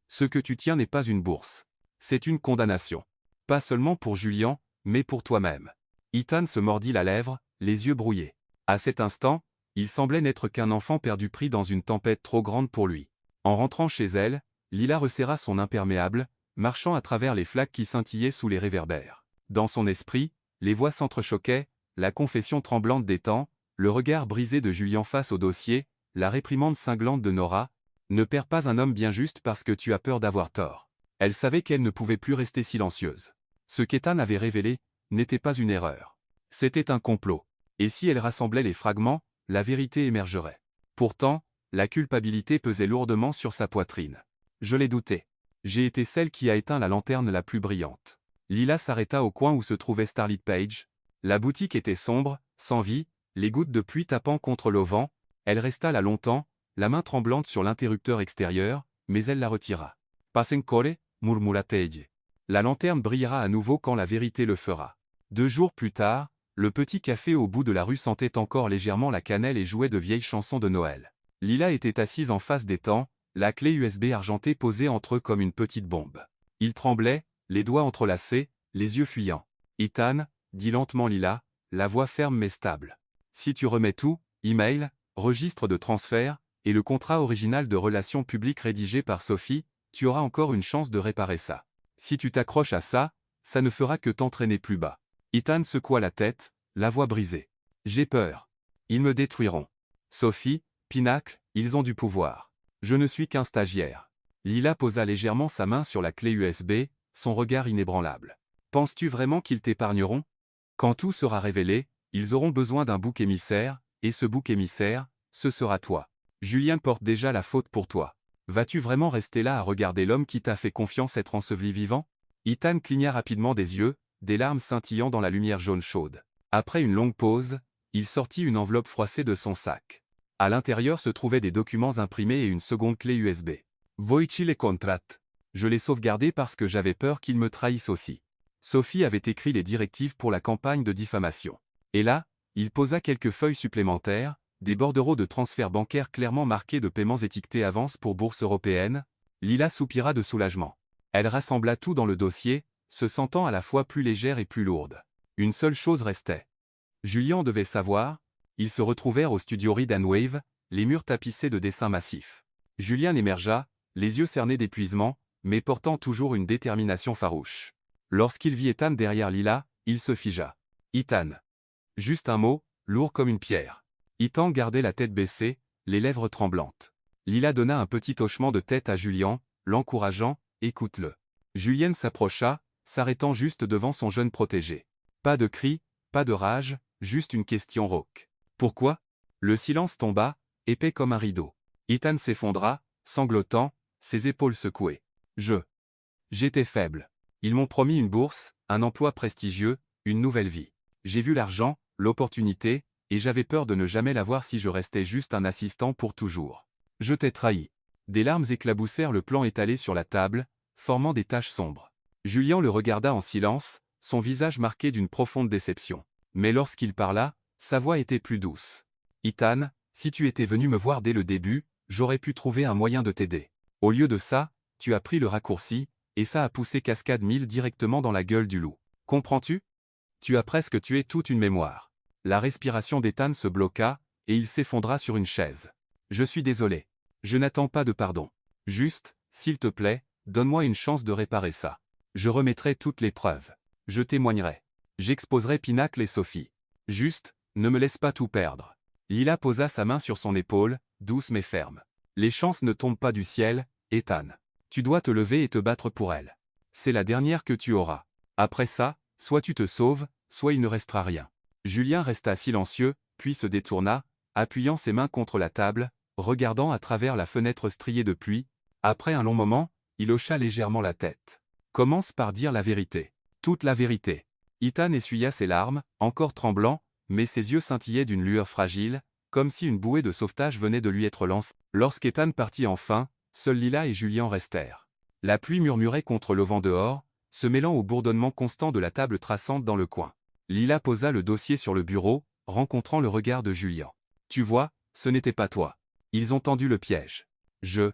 Ce que tu tiens n'est pas une bourse. C'est une condamnation. Pas seulement pour Julian, mais pour toi-même. Ethan se mordit la lèvre, les yeux brouillés. À cet instant, il semblait n'être qu'un enfant perdu pris dans une tempête trop grande pour lui. En rentrant chez elle, Lila resserra son imperméable, marchant à travers les flaques qui scintillaient sous les réverbères. Dans son esprit, les voix s'entrechoquaient, la confession tremblante d'Ethan, le regard brisé de Julian face au dossier, la réprimande cinglante de Nora. Ne perds pas un homme bien juste parce que tu as peur d'avoir tort. Elle savait qu'elle ne pouvait plus rester silencieuse. Ce qu'Ethan avait révélé n'était pas une erreur. C'était un complot. Et si elle rassemblait les fragments, la vérité émergerait. Pourtant, la culpabilité pesait lourdement sur sa poitrine. Je l'ai douté. J'ai été celle qui a éteint la lanterne la plus brillante. Lila s'arrêta au coin où se trouvait Starlit Page. La boutique était sombre, sans vie, les gouttes de pluie tapant contre l'auvent. Elle resta là longtemps, la main tremblante sur l'interrupteur extérieur, mais elle la retira. « Pasencore » murmura Teige. La lanterne brillera à nouveau quand la vérité le fera. 2 jours plus tard, le petit café au bout de la rue sentait encore légèrement la cannelle et jouait de vieilles chansons de Noël. Lila était assise en face d'Ethan, la clé USB argentée posée entre eux comme une petite bombe. Il tremblait, les doigts entrelacés, les yeux fuyants. « Ethan » dit lentement Lila, la voix ferme mais stable. « Si tu remets tout, email, registre de transfert, et le contrat original de relations publiques rédigé par Sophie, tu auras encore une chance de réparer ça. Si tu t'accroches à ça, ça ne fera que t'entraîner plus bas. » Ethan secoua la tête, la voix brisée. « J'ai peur. Ils me détruiront. Sophie, Pinnacle, ils ont du pouvoir. Je ne suis qu'un stagiaire. » Lila posa légèrement sa main sur la clé USB, son regard inébranlable. « Penses-tu vraiment qu'ils t'épargneront? Quand tout sera révélé, ils auront besoin d'un bouc émissaire, et ce bouc émissaire, ce sera toi. Julien porte déjà la faute pour toi. Vas-tu vraiment rester là à regarder l'homme qui t'a fait confiance être enseveli vivant? » Ethan cligna rapidement des yeux, des larmes scintillant dans la lumière jaune chaude. Après une longue pause, il sortit une enveloppe froissée de son sac. À l'intérieur se trouvaient des documents imprimés et une seconde clé USB. « Voici les contrats. Je l'ai sauvegardé parce que j'avais peur qu'il me trahisse aussi. » Sophie avait écrit les directives pour la campagne de diffamation. Et là, il posa quelques feuilles supplémentaires, des bordereaux de transfert bancaire clairement marqués de paiements étiquetés avance pour bourse européenne. Lila soupira de soulagement. Elle rassembla tout dans le dossier, se sentant à la fois plus légère et plus lourde. Une seule chose restait. Julian devait savoir. Ils se retrouvèrent au studio Reed & Wave, les murs tapissés de dessins massifs. Julien émergea, les yeux cernés d'épuisement, mais portant toujours une détermination farouche. Lorsqu'il vit Ethan derrière Lila, il se figea. Ethan. Juste un mot, lourd comme une pierre. Ethan gardait la tête baissée, les lèvres tremblantes. Lila donna un petit hochement de tête à Julian, l'encourageant, « Écoute-le. » Julienne s'approcha, s'arrêtant juste devant son jeune protégé. Pas de cri, pas de rage, juste une question rauque. Pourquoi? Le silence tomba, épais comme un rideau. Ethan s'effondra, sanglotant, ses épaules secouées. J'étais faible. Ils m'ont promis une bourse, un emploi prestigieux, une nouvelle vie. J'ai vu l'argent, l'opportunité, et j'avais peur de ne jamais l'avoir si je restais juste un assistant pour toujours. Je t'ai trahi. Des larmes éclaboussèrent le plan étalé sur la table, formant des taches sombres. Julian le regarda en silence, son visage marqué d'une profonde déception. Mais lorsqu'il parla, sa voix était plus douce. Ethan, si tu étais venu me voir dès le début, j'aurais pu trouver un moyen de t'aider. Au lieu de ça, tu as pris le raccourci, et ça a poussé Cascade 1000 directement dans la gueule du loup. Comprends-tu? Tu as presque tué toute une mémoire. La respiration d'Ethan se bloqua, et il s'effondra sur une chaise. Je suis désolé. Je n'attends pas de pardon. Juste, s'il te plaît, donne-moi une chance de réparer ça. Je remettrai toutes les preuves. Je témoignerai. J'exposerai Pinacle et Sophie. Juste, ne me laisse pas tout perdre. Lila posa sa main sur son épaule, douce mais ferme. Les chances ne tombent pas du ciel, Ethan. Tu dois te lever et te battre pour elle. C'est la dernière que tu auras. Après ça, soit tu te sauves, soit il ne restera rien. Julien resta silencieux, puis se détourna, appuyant ses mains contre la table, regardant à travers la fenêtre striée de pluie. Après un long moment, il hocha légèrement la tête. Commence par dire la vérité. Toute la vérité. Ethan essuya ses larmes, encore tremblant, mais ses yeux scintillaient d'une lueur fragile, comme si une bouée de sauvetage venait de lui être lancée. Lorsqu'Ethan partit enfin, seuls Lila et Julien restèrent. La pluie murmurait contre le vent dehors, se mêlant au bourdonnement constant de la table traçante dans le coin. Lila posa le dossier sur le bureau, rencontrant le regard de Julien. Tu vois, ce n'était pas toi. Ils ont tendu le piège. Je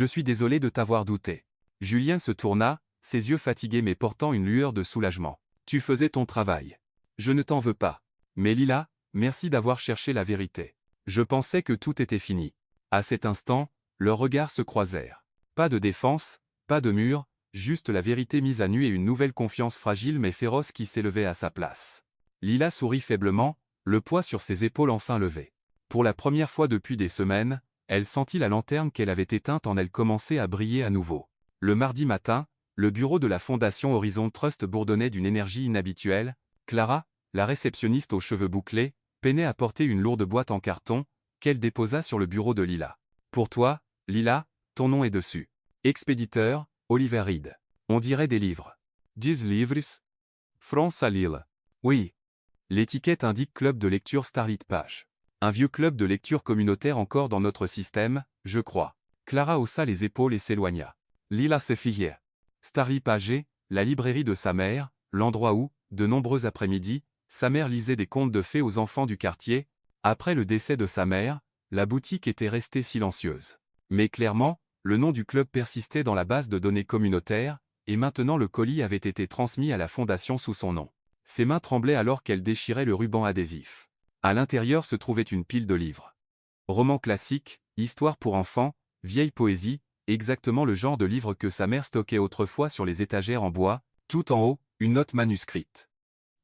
suis désolé de t'avoir douté. Julien se tourna, ses yeux fatigués mais portant une lueur de soulagement. Tu faisais ton travail. Je ne t'en veux pas. Mais Lila, merci d'avoir cherché la vérité. Je pensais que tout était fini. À cet instant, leurs regards se croisèrent. Pas de défense, pas de mur, juste la vérité mise à nu et une nouvelle confiance fragile mais féroce qui s'élevait à sa place. Lila sourit faiblement, le poids sur ses épaules enfin levé. Pour la première fois depuis des semaines, elle sentit la lanterne qu'elle avait éteinte en elle commencer à briller à nouveau. Le mardi matin, le bureau de la Fondation Horizon Trust bourdonnait d'une énergie inhabituelle. Clara, la réceptionniste aux cheveux bouclés, peinait à porter une lourde boîte en carton, qu'elle déposa sur le bureau de Lila. Pour toi, Lila, ton nom est dessus. Expéditeur, Oliver Reed. On dirait des livres. 10 livres. France à Lille. Oui. L'étiquette indique Club de lecture Starlit Page. Un vieux club de lecture communautaire encore dans notre système, je crois. Clara haussa les épaules et s'éloigna. Lila s'effillait. Starlit Page, la librairie de sa mère, l'endroit où, de nombreux après-midi, sa mère lisait des contes de fées aux enfants du quartier. Après le décès de sa mère, la boutique était restée silencieuse. Mais clairement, le nom du club persistait dans la base de données communautaire, et maintenant le colis avait été transmis à la fondation sous son nom. Ses mains tremblaient alors qu'elle déchirait le ruban adhésif. À l'intérieur se trouvait une pile de livres. Romans classiques, histoires pour enfants, vieille poésie, exactement le genre de livre que sa mère stockait autrefois sur les étagères en bois, tout en haut, une note manuscrite.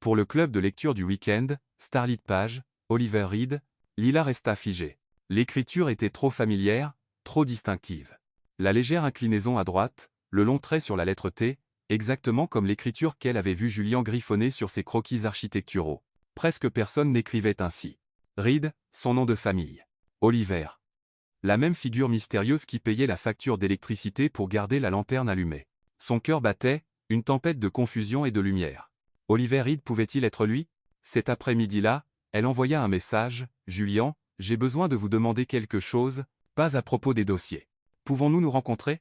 Pour le club de lecture du week-end, Starlit Page, Oliver Reed, Lila resta figée. L'écriture était trop familière, trop distinctive. La légère inclinaison à droite, le long trait sur la lettre T, exactement comme l'écriture qu'elle avait vue Julien griffonner sur ses croquis architecturaux. Presque personne n'écrivait ainsi. Reed, son nom de famille. Oliver. La même figure mystérieuse qui payait la facture d'électricité pour garder la lanterne allumée. Son cœur battait, une tempête de confusion et de lumière. Oliver Reed pouvait-il être lui? Cet après-midi-là, elle envoya un message. « Julien, j'ai besoin de vous demander quelque chose, pas à propos des dossiers. Pouvons-nous nous rencontrer?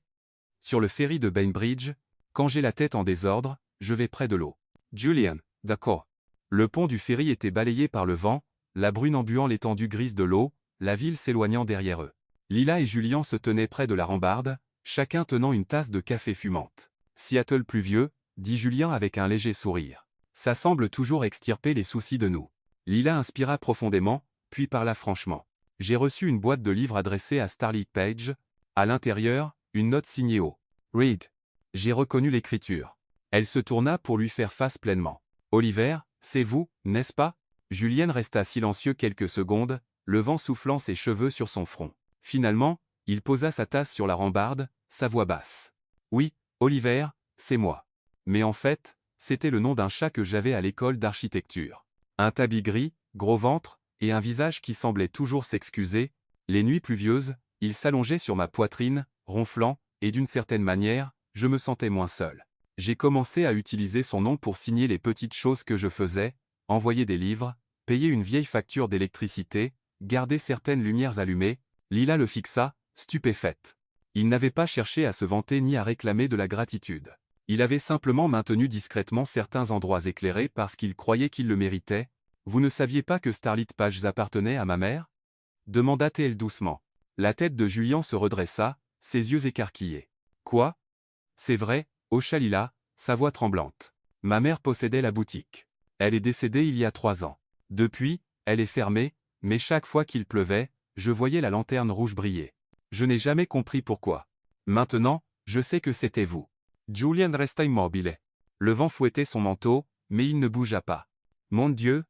Sur le ferry de Bainbridge, quand j'ai la tête en désordre, je vais près de l'eau. Julian, d'accord. » Le pont du ferry était balayé par le vent, la brune embuant l'étendue grise de l'eau, la ville s'éloignant derrière eux. Lila et Julien se tenaient près de la rambarde, chacun tenant une tasse de café fumante. « Seattle pluvieux, » dit Julien avec un léger sourire. « Ça semble toujours extirper les soucis de nous. » Lila inspira profondément, puis parla franchement. « J'ai reçu une boîte de livres adressée à Starlit Page. À l'intérieur, une note signée O. Read. J'ai reconnu l'écriture. Elle se tourna pour lui faire face pleinement. Oliver, c'est vous, n'est-ce pas? Julien resta silencieux quelques secondes, le vent soufflant ses cheveux sur son front. Finalement, il posa sa tasse sur la rambarde, sa voix basse. Oui, Oliver, c'est moi. Mais en fait, c'était le nom d'un chat que j'avais à l'école d'architecture. Un tabi gris, gros ventre, et un visage qui semblait toujours s'excuser. Les nuits pluvieuses, il s'allongeait sur ma poitrine, ronflant, et d'une certaine manière, je me sentais moins seul. J'ai commencé à utiliser son nom pour signer les petites choses que je faisais, envoyer des livres, payer une vieille facture d'électricité, garder certaines lumières allumées. Lila le fixa, stupéfaite. Il n'avait pas cherché à se vanter ni à réclamer de la gratitude. Il avait simplement maintenu discrètement certains endroits éclairés parce qu'il croyait qu'il le méritait. Vous ne saviez pas que Starlit Pages appartenait à ma mère? Demanda-t-elle doucement. La tête de Julien se redressa, ses yeux écarquillés. Quoi? C'est vrai, hocha Lila, sa voix tremblante. Ma mère possédait la boutique. Elle est décédée il y a 3 ans. Depuis, elle est fermée, mais chaque fois qu'il pleuvait, je voyais la lanterne rouge briller. Je n'ai jamais compris pourquoi. Maintenant, je sais que c'était vous. Julien resta immobile. Le vent fouettait son manteau, mais il ne bougea pas. Mon Dieu!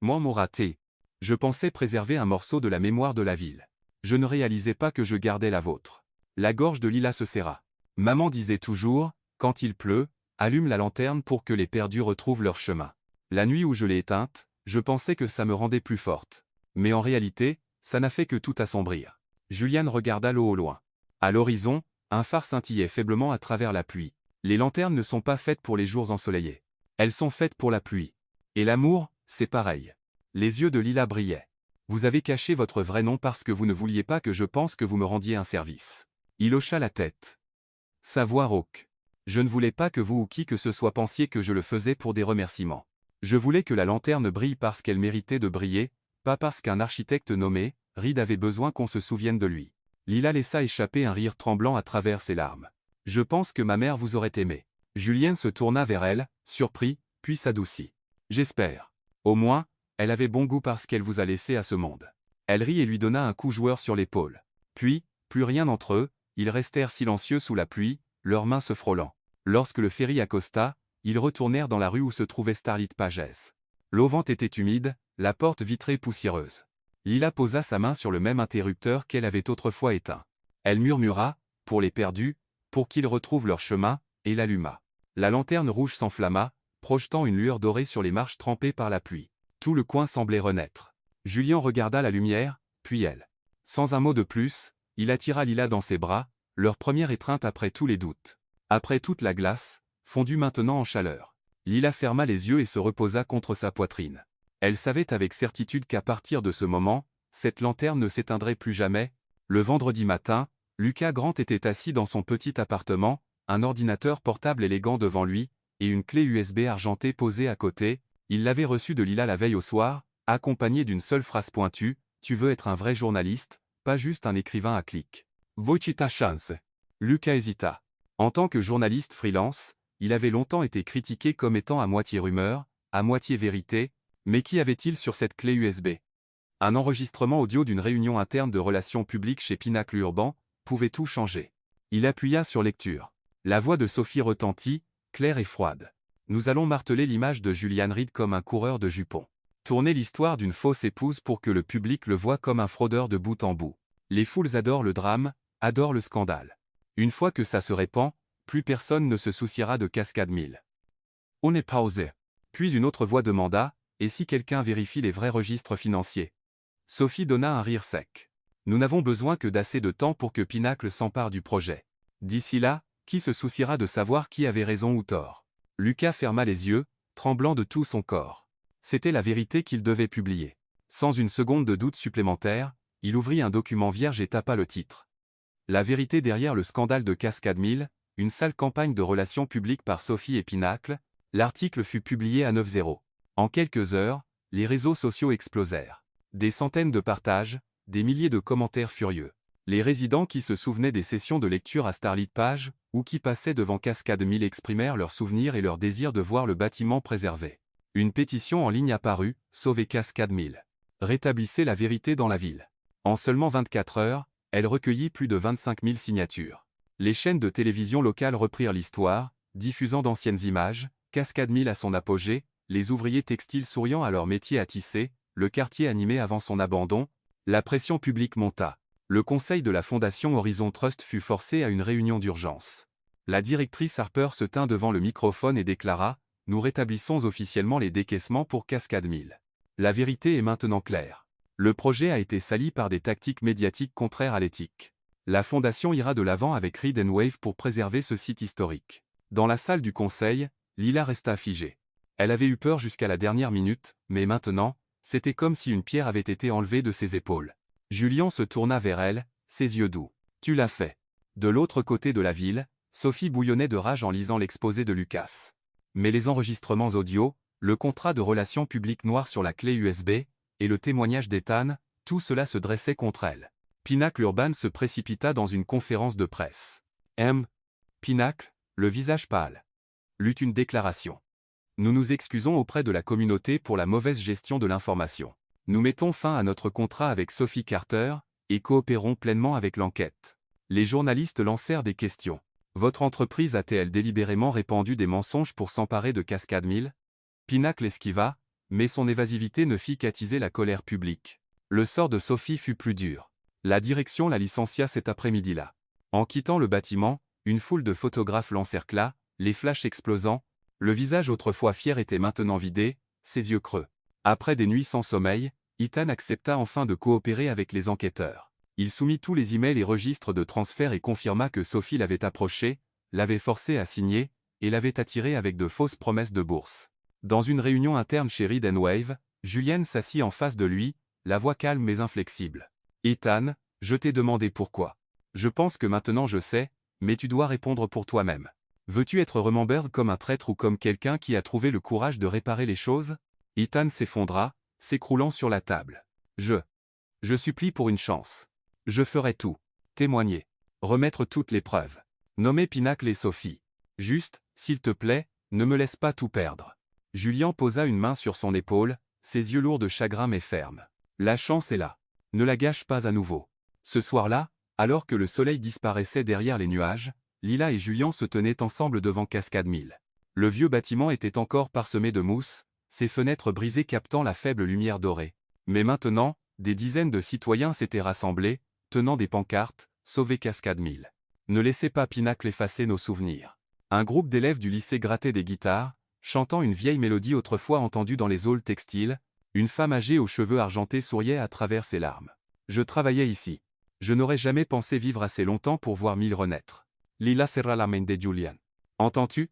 Murmura-t-il. Je pensais préserver un morceau de la mémoire de la ville. Je ne réalisais pas que je gardais la vôtre. La gorge de Lila se serra. Maman disait toujours, quand il pleut, allume la lanterne pour que les perdus retrouvent leur chemin. La nuit où je l'ai éteinte, je pensais que ça me rendait plus forte. Mais en réalité, ça n'a fait que tout assombrir. Julien regarda l'eau au loin. À l'horizon, un phare scintillait faiblement à travers la pluie. Les lanternes ne sont pas faites pour les jours ensoleillés. Elles sont faites pour la pluie. Et l'amour, c'est pareil. Les yeux de Lila brillaient. Vous avez caché votre vrai nom parce que vous ne vouliez pas que je pense que vous me rendiez un service. Il hocha la tête. Sa voix rauque. Je ne voulais pas que vous ou qui que ce soit pensiez que je le faisais pour des remerciements. Je voulais que la lanterne brille parce qu'elle méritait de briller, pas parce qu'un architecte nommé, Reed avait besoin qu'on se souvienne de lui. Lila laissa échapper un rire tremblant à travers ses larmes. Je pense que ma mère vous aurait aimé. Julien se tourna vers elle, surpris, puis s'adoucit. J'espère. Au moins, elle avait bon goût parce qu'elle vous a laissé à ce monde. Elle rit et lui donna un coup joueur sur l'épaule. Puis, plus rien entre eux, ils restèrent silencieux sous la pluie, leurs mains se frôlant. Lorsque le ferry accosta, ils retournèrent dans la rue où se trouvait Starlit Pages. L'auvent était humide, la porte vitrée poussiéreuse. Lila posa sa main sur le même interrupteur qu'elle avait autrefois éteint. Elle murmura, pour les perdus, pour qu'ils retrouvent leur chemin, et l'alluma. La lanterne rouge s'enflamma, projetant une lueur dorée sur les marches trempées par la pluie. Tout le coin semblait renaître. Julien regarda la lumière, puis elle. Sans un mot de plus, il attira Lila dans ses bras, leur première étreinte après tous les doutes. Après toute la glace, fondue maintenant en chaleur. Lila ferma les yeux et se reposa contre sa poitrine. Elle savait avec certitude qu'à partir de ce moment, cette lanterne ne s'éteindrait plus jamais. Le vendredi matin, Lucas Grant était assis dans son petit appartement, un ordinateur portable élégant devant lui, et une clé USB argentée posée à côté. Il l'avait reçue de Lila la veille au soir, accompagnée d'une seule phrase pointue, « Tu veux être un vrai journaliste, pas juste un écrivain à clic. » Voicita chance. Lucas hésita. En tant que journaliste freelance, il avait longtemps été critiqué comme étant à moitié rumeur, à moitié vérité, mais qu'y avait-il sur cette clé USB? Un enregistrement audio d'une réunion interne de relations publiques chez Pinacle Urban pouvait tout changer. Il appuya sur lecture. La voix de Sophie retentit, claire et froide. Nous allons marteler l'image de Julian Reed comme un coureur de jupons. Tourner l'histoire d'une fausse épouse pour que le public le voie comme un fraudeur de bout en bout. Les foules adorent le drame, adorent le scandale. Une fois que ça se répand, plus personne ne se souciera de Cascade 1000. On est pausé. Puis une autre voix demanda, et si quelqu'un vérifie les vrais registres financiers? Sophie donna un rire sec. Nous n'avons besoin que d'assez de temps pour que Pinacle s'empare du projet. D'ici là, qui se souciera de savoir qui avait raison ou tort? Lucas ferma les yeux, tremblant de tout son corps. C'était la vérité qu'il devait publier. Sans une seconde de doute supplémentaire, il ouvrit un document vierge et tapa le titre. La vérité derrière le scandale de Cascade 1000, une sale campagne de relations publiques par Sophie et Pinacle. L'article fut publié à 9h. En quelques heures, les réseaux sociaux explosèrent. Des centaines de partages, des milliers de commentaires furieux. Les résidents qui se souvenaient des sessions de lecture à Starlit Pages, ou qui passaient devant Cascade 1000 exprimèrent leurs souvenirs et leur désir de voir le bâtiment préservé. Une pétition en ligne apparut, « Sauvez Cascade 1000 ». Rétablissez la vérité dans la ville. En seulement 24 heures, elle recueillit plus de 25 000 signatures. Les chaînes de télévision locales reprirent l'histoire, diffusant d'anciennes images, Cascade Mill à son apogée, les ouvriers textiles souriant à leur métier à tisser, le quartier animé avant son abandon. La pression publique monta. Le conseil de la Fondation Horizon Trust fut forcé à une réunion d'urgence. La directrice Harper se tint devant le microphone et déclara « Nous rétablissons officiellement les décaissements pour Cascade Mill. La vérité est maintenant claire. Le projet a été sali par des tactiques médiatiques contraires à l'éthique. La Fondation ira de l'avant avec Reed & Wave pour préserver ce site historique. » Dans la salle du conseil, Lila resta figée. Elle avait eu peur jusqu'à la dernière minute, mais maintenant, c'était comme si une pierre avait été enlevée de ses épaules. Julian se tourna vers elle, ses yeux doux. « Tu l'as fait. » De l'autre côté de la ville, Sophie bouillonnait de rage en lisant l'exposé de Lucas. Mais les enregistrements audio, le contrat de relations publiques noir sur la clé USB, et le témoignage d'Ethan, tout cela se dressait contre elle. Pinnacle Urban se précipita dans une conférence de presse. Pinnacle, le visage pâle, lut une déclaration. Nous nous excusons auprès de la communauté pour la mauvaise gestion de l'information. Nous mettons fin à notre contrat avec Sophie Carter, et coopérons pleinement avec l'enquête. Les journalistes lancèrent des questions. Votre entreprise a-t-elle délibérément répandu des mensonges pour s'emparer de Cascade Mill? Pinnacle esquiva, mais son évasivité ne fit qu'attiser la colère publique. Le sort de Sophie fut plus dur. La direction la licencia cet après-midi-là. En quittant le bâtiment, une foule de photographes l'encercla, les flashs explosant. Le visage autrefois fier était maintenant vidé, ses yeux creux. Après des nuits sans sommeil, Ethan accepta enfin de coopérer avec les enquêteurs. Il soumit tous les emails et registres de transfert et confirma que Sophie l'avait approché, l'avait forcé à signer, et l'avait attiré avec de fausses promesses de bourse. Dans une réunion interne chez Reed & Wave, Julianne s'assit en face de lui, la voix calme mais inflexible. « Ethan, je t'ai demandé pourquoi. Je pense que maintenant je sais, mais tu dois répondre pour toi-même. Veux-tu être remembered comme un traître ou comme quelqu'un qui a trouvé le courage de réparer les choses ?» Ethan s'effondra, s'écroulant sur la table. Je supplie pour une chance. Je ferai tout. Témoigner. Remettre toutes les preuves. Nommer Pinnacle et Sophie. Juste, s'il te plaît, ne me laisse pas tout perdre. » Julian posa une main sur son épaule, ses yeux lourds de chagrin mais fermes. La chance est là. Ne la gâche pas à nouveau. Ce soir-là, alors que le soleil disparaissait derrière les nuages, Lila et Julian se tenaient ensemble devant Cascade Mill. Le vieux bâtiment était encore parsemé de mousse, ses fenêtres brisées captant la faible lumière dorée. Mais maintenant, des dizaines de citoyens s'étaient rassemblés, tenant des pancartes « Sauvez Cascade Mill. Ne laissez pas Pinnacle effacer nos souvenirs. » Un groupe d'élèves du lycée grattait des guitares, chantant une vieille mélodie autrefois entendue dans les halls textiles. Une femme âgée aux cheveux argentés souriait à travers ses larmes. « Je travaillais ici. Je n'aurais jamais pensé vivre assez longtemps pour voir Mill renaître. » Lila serra la main de Julian. « Entends-tu?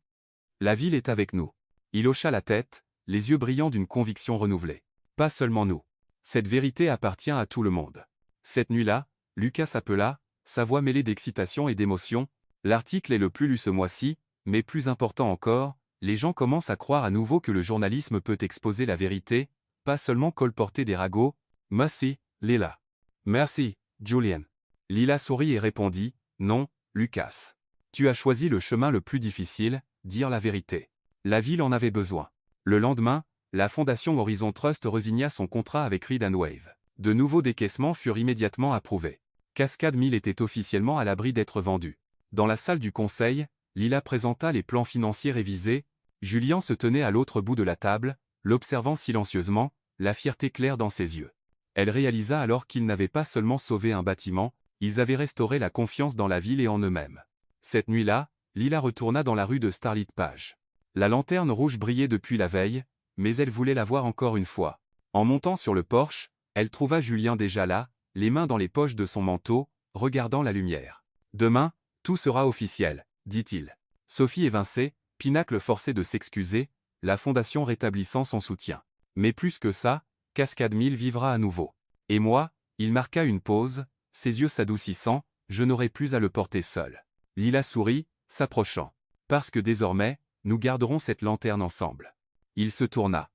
La ville est avec nous. » Il hocha la tête, les yeux brillants d'une conviction renouvelée. « Pas seulement nous. Cette vérité appartient à tout le monde. » Cette nuit-là, Lucas appela, sa voix mêlée d'excitation et d'émotion. « L'article est le plus lu ce mois-ci, mais plus important encore, les gens commencent à croire à nouveau que le journalisme peut exposer la vérité, pas seulement colporter des ragots. » « Merci, Lila. »« Merci, Julian. » Lila sourit et répondit, « Non, Lucas. Tu as choisi le chemin le plus difficile, dire la vérité. La ville en avait besoin. » Le lendemain, la Fondation Horizon Trust resigna son contrat avec Reed & Wave. De nouveaux décaissements furent immédiatement approuvés. Cascade Mill était officiellement à l'abri d'être vendu. Dans la salle du conseil, Lila présenta les plans financiers révisés. Julian se tenait à l'autre bout de la table, l'observant silencieusement, la fierté claire dans ses yeux. Elle réalisa alors qu'ils n'avaient pas seulement sauvé un bâtiment, ils avaient restauré la confiance dans la ville et en eux-mêmes. Cette nuit-là, Lila retourna dans la rue de Starlit Page. La lanterne rouge brillait depuis la veille, mais elle voulait la voir encore une fois. En montant sur le porche, elle trouva Julien déjà là, les mains dans les poches de son manteau, regardant la lumière. « Demain, tout sera officiel, » dit-il. Sophie évincée, Pinnacle forcé de s'excuser, la fondation rétablissant son soutien. Mais plus que ça, Cascade Mill vivra à nouveau. Et moi, il marqua une pause, ses yeux s'adoucissant, je n'aurai plus à le porter seul. Lila sourit, s'approchant. Parce que désormais, nous garderons cette lanterne ensemble. Il se tourna.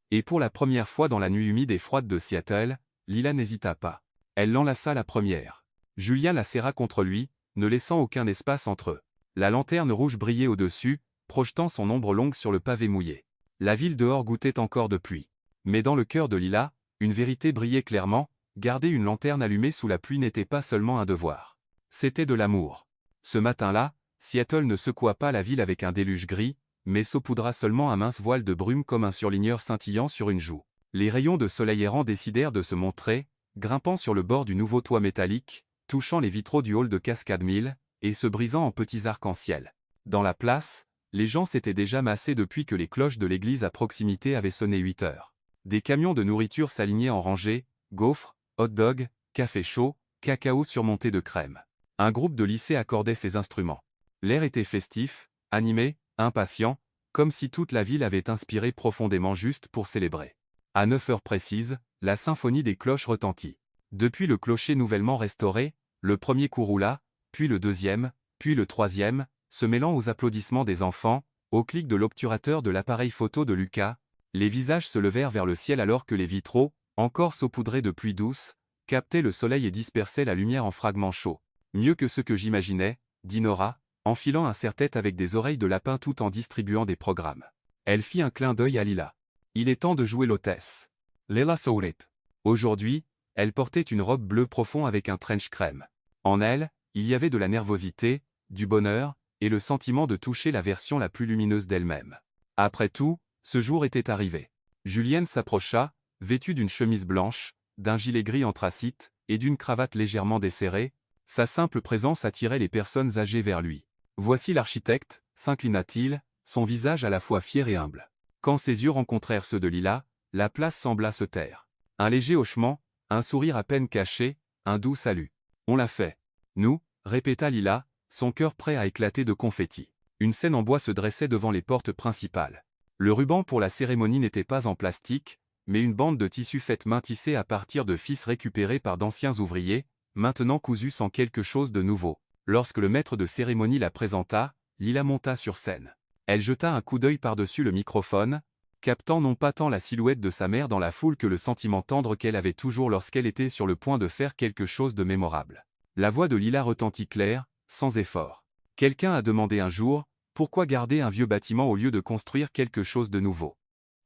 Et pour la première fois dans la nuit humide et froide de Seattle, Lila n'hésita pas. Elle l'enlaça la première. Julien la serra contre lui, ne laissant aucun espace entre eux. La lanterne rouge brillait au-dessus, projetant son ombre longue sur le pavé mouillé. La ville dehors goûtait encore de pluie. Mais dans le cœur de Lila, une vérité brillait clairement, garder une lanterne allumée sous la pluie n'était pas seulement un devoir. C'était de l'amour. Ce matin-là, Seattle ne secoua pas la ville avec un déluge gris, mais saupoudra seulement un mince voile de brume comme un surligneur scintillant sur une joue. Les rayons de soleil errant décidèrent de se montrer, grimpant sur le bord du nouveau toit métallique, touchant les vitraux du hall de Cascade Mill, et se brisant en petits arcs-en-ciel. Dans la place, les gens s'étaient déjà massés depuis que les cloches de l'église à proximité avaient sonné 8 heures. Des camions de nourriture s'alignaient en rangées, gaufres, hot-dogs, café chaud, cacao surmonté de crème. Un groupe de lycée accordait ses instruments. L'air était festif, animé, impatient, comme si toute la ville avait inspiré profondément juste pour célébrer. À 9 heures précises, la symphonie des cloches retentit. Depuis le clocher nouvellement restauré, le premier coup roula, puis le deuxième, puis le troisième, se mêlant aux applaudissements des enfants, au clic de l'obturateur de l'appareil photo de Lucas, les visages se levèrent vers le ciel alors que les vitraux, encore saupoudrés de pluie douce, captaient le soleil et dispersaient la lumière en fragments chauds. Mieux que ce que j'imaginais, dit Nora, enfilant un serre-tête avec des oreilles de lapin tout en distribuant des programmes. Elle fit un clin d'œil à Lila. Il est temps de jouer l'hôtesse. Leila sourit. Aujourd'hui, elle portait une robe bleue profond avec un trench crème. En elle, il y avait de la nervosité, du bonheur, et le sentiment de toucher la version la plus lumineuse d'elle-même. Après tout, ce jour était arrivé. Julienne s'approcha, vêtue d'une chemise blanche, d'un gilet gris anthracite, et d'une cravate légèrement desserrée. Sa simple présence attirait les personnes âgées vers lui. « Voici l'architecte », s'inclina-t-il, son visage à la fois fier et humble. Quand ses yeux rencontrèrent ceux de Lila, la place sembla se taire. Un léger hochement, un sourire à peine caché, un doux salut. « On l'a fait. »« Nous », répéta Lila, son cœur prêt à éclater de confettis. Une scène en bois se dressait devant les portes principales. Le ruban pour la cérémonie n'était pas en plastique, mais une bande de tissu faite main tissée à partir de fils récupérés par d'anciens ouvriers, maintenant cousus en quelque chose de nouveau. Lorsque le maître de cérémonie la présenta, Lila monta sur scène. Elle jeta un coup d'œil par-dessus le microphone, captant non pas tant la silhouette de sa mère dans la foule que le sentiment tendre qu'elle avait toujours lorsqu'elle était sur le point de faire quelque chose de mémorable. La voix de Lila retentit claire, sans effort. Quelqu'un a demandé un jour, pourquoi garder un vieux bâtiment au lieu de construire quelque chose de nouveau?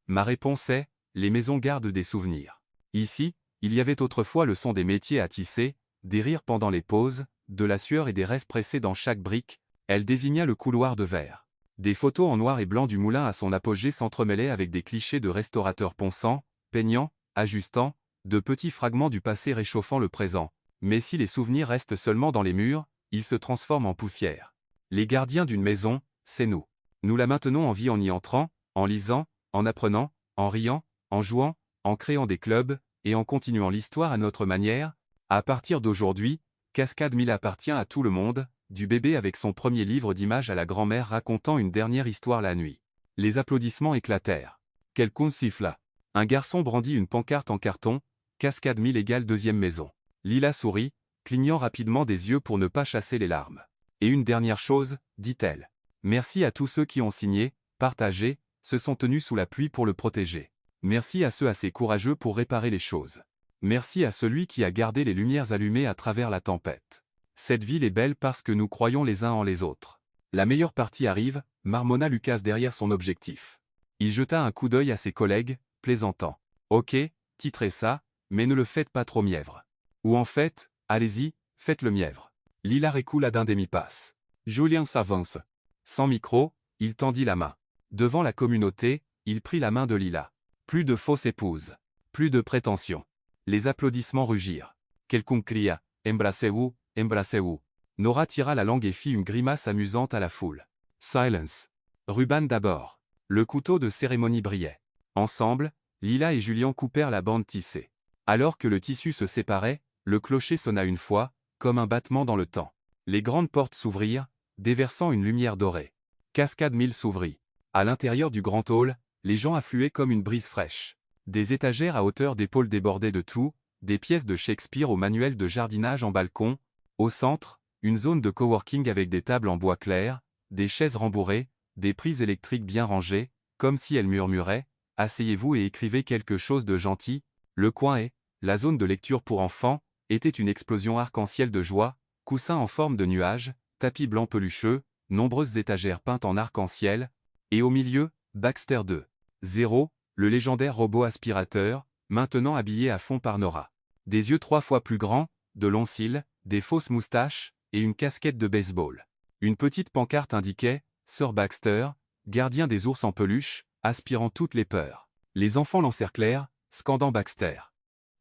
Ma réponse est, les maisons gardent des souvenirs. Ici, il y avait autrefois le son des métiers à tisser, des rires pendant les pauses, de la sueur et des rêves pressés dans chaque brique. Elle désigna le couloir de verre. Des photos en noir et blanc du moulin à son apogée s'entremêlaient avec des clichés de restaurateurs ponçants, peignant, ajustant, de petits fragments du passé réchauffant le présent. Mais si les souvenirs restent seulement dans les murs, ils se transforment en poussière. Les gardiens d'une maison, c'est nous. Nous la maintenons en vie en y entrant, en lisant, en apprenant, en riant, en jouant, en créant des clubs, et en continuant l'histoire à notre manière. À partir d'aujourd'hui, Cascade Mill appartient à tout le monde, du bébé avec son premier livre d'images à la grand-mère racontant une dernière histoire la nuit. Les applaudissements éclatèrent. Quelqu'un siffla. Un garçon brandit une pancarte en carton, Cascade Mill égale deuxième maison. Lila sourit, clignant rapidement des yeux pour ne pas chasser les larmes. Et une dernière chose, dit-elle. Merci à tous ceux qui ont signé, partagé, se sont tenus sous la pluie pour le protéger. Merci à ceux assez courageux pour réparer les choses. Merci à celui qui a gardé les lumières allumées à travers la tempête. Cette ville est belle parce que nous croyons les uns en les autres. La meilleure partie arrive, marmonna Lucas derrière son objectif. Il jeta un coup d'œil à ses collègues, plaisantant. Ok, titrez ça, mais ne le faites pas trop mièvre. Ou en fait, allez-y, faites le mièvre. Lila récoula d'un demi-passe. Julien s'avance. Sans micro, il tendit la main. Devant la communauté, il prit la main de Lila. Plus de fausses épouses. Plus de prétentions. Les applaudissements rugirent. Quelqu'un cria « Embrassez-vous, embrassez-vous ». Nora tira la langue et fit une grimace amusante à la foule. Silence. Ruban d'abord. Le couteau de cérémonie brillait. Ensemble, Lila et Julien coupèrent la bande tissée. Alors que le tissu se séparait, le clocher sonna une fois, comme un battement dans le temps. Les grandes portes s'ouvrirent, déversant une lumière dorée. Cascade Mill s'ouvrit. À l'intérieur du grand hall, les gens affluaient comme une brise fraîche. Des étagères à hauteur d'épaule débordaient de tout, des pièces de Shakespeare au manuel de jardinage en balcon. Au centre, une zone de coworking avec des tables en bois clair, des chaises rembourrées, des prises électriques bien rangées, comme si elles murmuraient « Asseyez-vous et écrivez quelque chose de gentil ». Le coin et, la zone de lecture pour enfants, était une explosion arc-en-ciel de joie, coussins en forme de nuages, tapis blancs pelucheux, nombreuses étagères peintes en arc-en-ciel, et au milieu, Baxter 2.0, le légendaire robot aspirateur, maintenant habillé à fond par Nora. Des yeux 3 fois plus grands, de longs cils, des fausses moustaches, et une casquette de baseball. Une petite pancarte indiquait « Sir Baxter, gardien des ours en peluche, aspirant toutes les peurs ». Les enfants l'encerclèrent, scandant Baxter.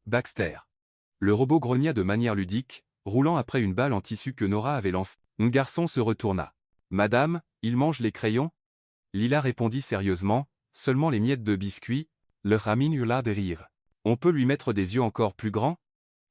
Baxter. Le robot grogna de manière ludique, roulant après une balle en tissu que Nora avait lancée. Un garçon se retourna. « Madame, il mange les crayons ?» Lila répondit sérieusement, « Seulement les miettes de biscuit. » Le Ramin hurla de rire. « On peut lui mettre des yeux encore plus grands ?»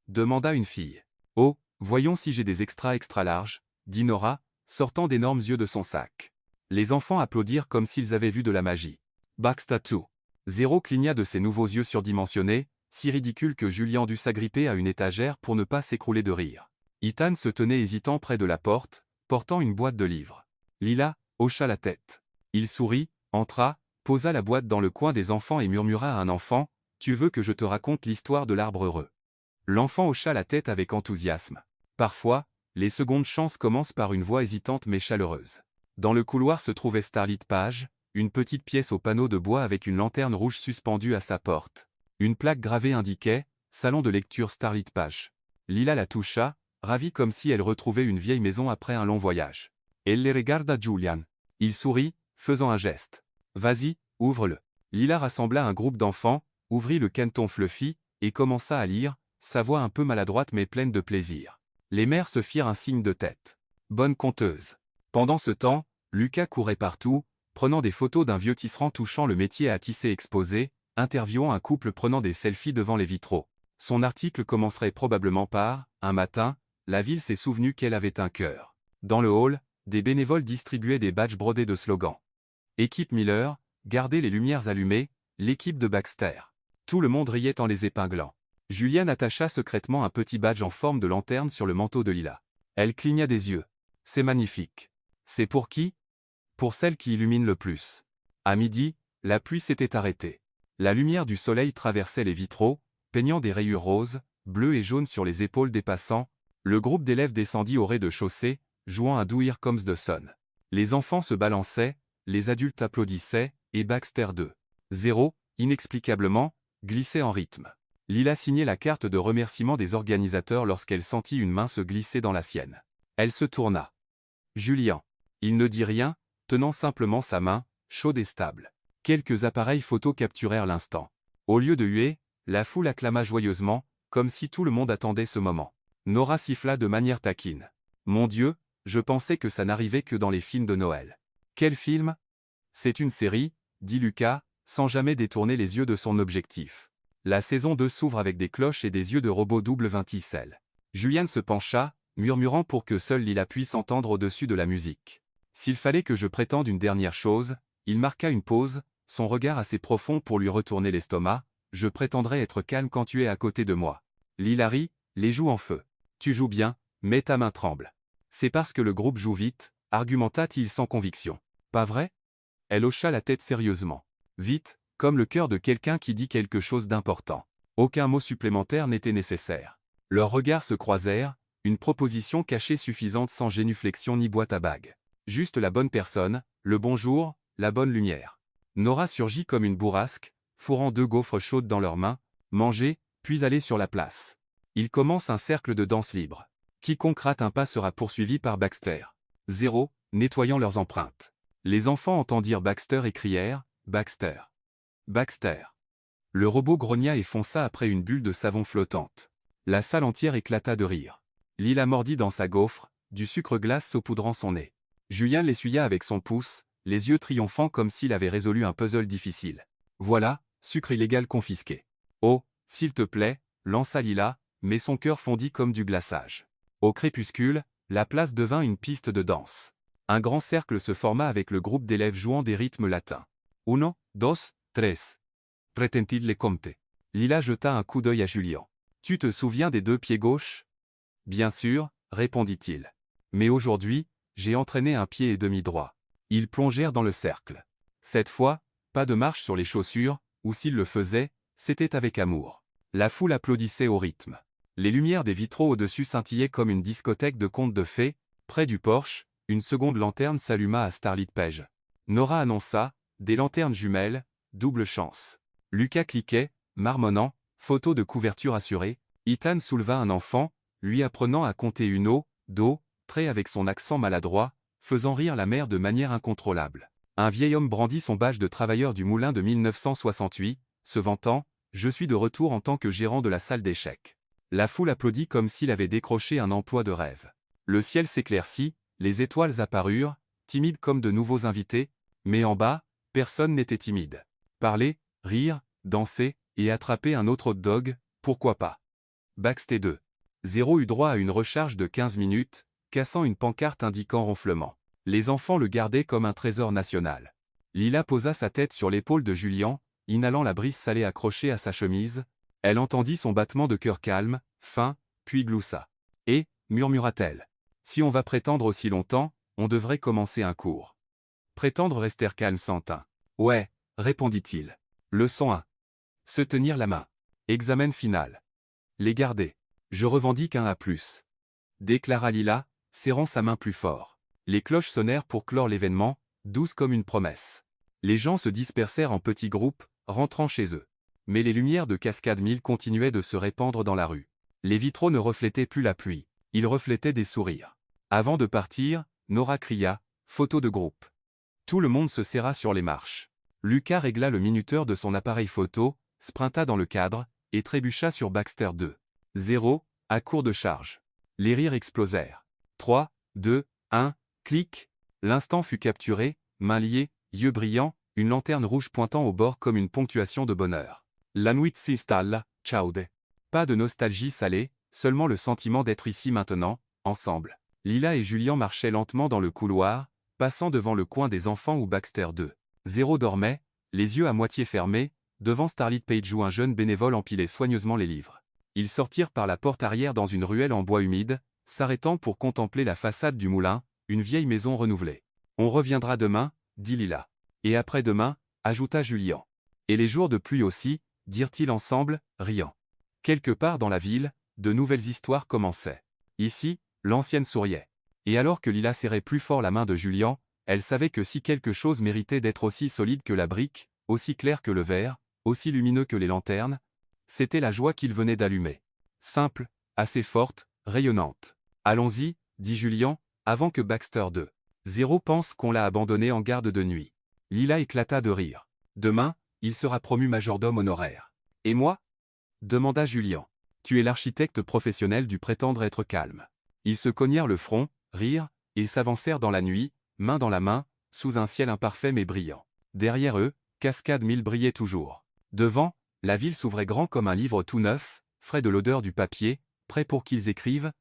demanda une fille. « Oh, voyons si j'ai des extra larges, » dit Nora, sortant d'énormes yeux de son sac. Les enfants applaudirent comme s'ils avaient vu de la magie. Baxter 2. Zéro cligna de ses nouveaux yeux surdimensionnés, si ridicules que Julian dut s'agripper à une étagère pour ne pas s'écrouler de rire. Ethan se tenait hésitant près de la porte, portant une boîte de livres. Lila hocha la tête. Il sourit, entra, posa la boîte dans le coin des enfants et murmura à un enfant, « Tu veux que je te raconte l'histoire de l'arbre heureux ?» L'enfant hocha la tête avec enthousiasme. Parfois, les secondes chances commencent par une voix hésitante mais chaleureuse. Dans le couloir se trouvait Starlit Page, une petite pièce au panneau de bois avec une lanterne rouge suspendue à sa porte. Une plaque gravée indiquait « Salon de lecture Starlit Page ». Lila la toucha, ravie comme si elle retrouvait une vieille maison après un long voyage. Elle les regarda Julian. Il sourit, faisant un geste. « Vas-y, ouvre-le. » Lila rassembla un groupe d'enfants, ouvrit le canton Fluffy, et commença à lire, sa voix un peu maladroite mais pleine de plaisir. Les mères se firent un signe de tête. Bonne conteuse. Pendant ce temps, Lucas courait partout, prenant des photos d'un vieux tisserand touchant le métier à tisser exposé, interviewant un couple prenant des selfies devant les vitraux. Son article commencerait probablement par « Un matin, la ville s'est souvenue qu'elle avait un cœur ». Dans le hall, des bénévoles distribuaient des badges brodés de slogans. Équipe Miller, gardez les lumières allumées, l'équipe de Baxter. Tout le monde riait en les épinglant. Julian attacha secrètement un petit badge en forme de lanterne sur le manteau de Lila. Elle cligna des yeux. C'est magnifique. C'est pour qui? Pour celle qui illumine le plus. À midi, la pluie s'était arrêtée. La lumière du soleil traversait les vitraux, peignant des rayures roses, bleues et jaunes sur les épaules des passants. Le groupe d'élèves descendit au rez-de-chaussée, jouant à Do Here Comes the Sun. Les enfants se balançaient, les adultes applaudissaient, et Baxter 2.0, inexplicablement, glissait en rythme. Lila signait la carte de remerciement des organisateurs lorsqu'elle sentit une main se glisser dans la sienne. Elle se tourna. Julian. Il ne dit rien, tenant simplement sa main, chaude et stable. Quelques appareils photo capturèrent l'instant. Au lieu de huer, la foule acclama joyeusement, comme si tout le monde attendait ce moment. Nora siffla de manière taquine. « Mon Dieu, je pensais que ça n'arrivait que dans les films de Noël. »« Quel film ?»« C'est une série, » dit Lucas, sans jamais détourner les yeux de son objectif. La saison 2 s'ouvre avec des cloches et des yeux de robot double 20 ticelles. Julian se pencha, murmurant pour que seule Lila puisse entendre au-dessus de la musique. S'il fallait que je prétende une dernière chose, il marqua une pause, son regard assez profond pour lui retourner l'estomac, je prétendrai être calme quand tu es à côté de moi. Lila rit, les joues en feu. Tu joues bien, mais ta main tremble. C'est parce que le groupe joue vite, argumenta-t-il sans conviction. Pas vrai? Elle hocha la tête sérieusement. Vite, comme le cœur de quelqu'un qui dit quelque chose d'important. Aucun mot supplémentaire n'était nécessaire. Leurs regards se croisèrent, une proposition cachée suffisante sans génuflexion ni boîte à bagues. Juste la bonne personne, le bon jour, la bonne lumière. Nora surgit comme une bourrasque, fourrant 2 gaufres chaudes dans leurs mains, manger, puis aller sur la place. Il commence un cercle de danse libre. Quiconque rate un pas sera poursuivi par Baxter. 0, nettoyant leurs empreintes. Les enfants entendirent Baxter et crièrent « Baxter !» Baxter. Le robot grogna et fonça après une bulle de savon flottante. La salle entière éclata de rire. Lila mordit dans sa gaufre, du sucre glace saupoudrant son nez. Julien l'essuya avec son pouce, les yeux triomphants comme s'il avait résolu un puzzle difficile. Voilà, sucre illégal confisqué. Oh, s'il te plaît, lança Lila, mais son cœur fondit comme du glaçage. Au crépuscule, la place devint une piste de danse. Un grand cercle se forma avec le groupe d'élèves jouant des rythmes latins. Uno, dos, tres. Retentid le compte. Lila jeta un coup d'œil à Julian. Tu te souviens des 2 pieds gauches? Bien sûr, répondit-il. Mais aujourd'hui, j'ai entraîné un pied et demi droit. Ils plongèrent dans le cercle. Cette fois, pas de marche sur les chaussures, ou s'ils le faisaient, c'était avec amour. La foule applaudissait au rythme. Les lumières des vitraux au-dessus scintillaient comme une discothèque de contes de fées. Près du porche, une seconde lanterne s'alluma à Starlit Page. Nora annonça, des lanternes jumelles, double chance. Lucas cliquait, marmonnant, photo de couverture assurée. Ethan souleva un enfant, lui apprenant à compter uno, do, trait avec son accent maladroit, faisant rire la mère de manière incontrôlable. Un vieil homme brandit son badge de travailleur du moulin de 1968, se vantant « Je suis de retour en tant que gérant de la salle d'échecs ». La foule applaudit comme s'il avait décroché un emploi de rêve. Le ciel s'éclaircit, les étoiles apparurent, timides comme de nouveaux invités, mais en bas, personne n'était timide. Parler, rire, danser, et attraper un autre hot dog, pourquoi pas. Baxter 2. 0 eut droit à une recharge de 15 minutes, cassant une pancarte indiquant ronflement. Les enfants le gardaient comme un trésor national. Lila posa sa tête sur l'épaule de Julian, inhalant la brise salée accrochée à sa chemise. Elle entendit son battement de cœur calme, fin, puis gloussa. « Et, murmura-t-elle, si on va prétendre aussi longtemps, on devrait commencer un cours. » Prétendre rester calme sans teint. « Ouais, » répondit-il. Leçon 1. Se tenir la main. Examen final. Les garder. Je revendique un A+. Déclara Lila, serrant sa main plus fort. Les cloches sonnèrent pour clore l'événement, douces comme une promesse. Les gens se dispersèrent en petits groupes, rentrant chez eux. Mais les lumières de Cascade 1000 continuaient de se répandre dans la rue. Les vitraux ne reflétaient plus la pluie, ils reflétaient des sourires. Avant de partir, Nora cria « Photo de groupe ». Tout le monde se serra sur les marches. Lucas régla le minuteur de son appareil photo, sprinta dans le cadre, et trébucha sur Baxter 2. 0, à court de charge. Les rires explosèrent. 3, 2, 1, clic. L'instant fut capturé, mains liées, yeux brillants, une lanterne rouge pointant au bord comme une ponctuation de bonheur. La nuit s'installe, ciao. Pas de nostalgie salée, seulement le sentiment d'être ici maintenant, ensemble. Lila et Julian marchaient lentement dans le couloir, passant devant le coin des enfants où Baxter 2. 0 dormait, les yeux à moitié fermés, devant Starlit Page où un jeune bénévole empilait soigneusement les livres. Ils sortirent par la porte arrière dans une ruelle en bois humide, s'arrêtant pour contempler la façade du moulin, une vieille maison renouvelée. « On reviendra demain, » dit Lila. « Et après-demain, » ajouta Julian. « Et les jours de pluie aussi, » dirent-ils ensemble, riant. Quelque part dans la ville, de nouvelles histoires commençaient. Ici, l'ancienne souriait. Et alors que Lila serrait plus fort la main de Julian, elle savait que si quelque chose méritait d'être aussi solide que la brique, aussi clair que le verre, aussi lumineux que les lanternes, c'était la joie qu'il venait d'allumer. Simple, assez forte, rayonnante. « Allons-y, » dit Julian, avant que Baxter 2. 0 pense qu'on l'a abandonné en garde de nuit. Lila éclata de rire. « Demain, il sera promu majordome honoraire. »« Et moi ?» demanda Julian. « Tu es l'architecte professionnel du prétendre être calme. » Ils se cognèrent le front, rirent, et s'avancèrent dans la nuit, main dans la main, sous un ciel imparfait mais brillant. Derrière eux, Cascade 1000 brillait toujours. Devant, la ville s'ouvrait grand comme un livre tout neuf, frais de l'odeur du papier, prêt pour qu'ils écrivent,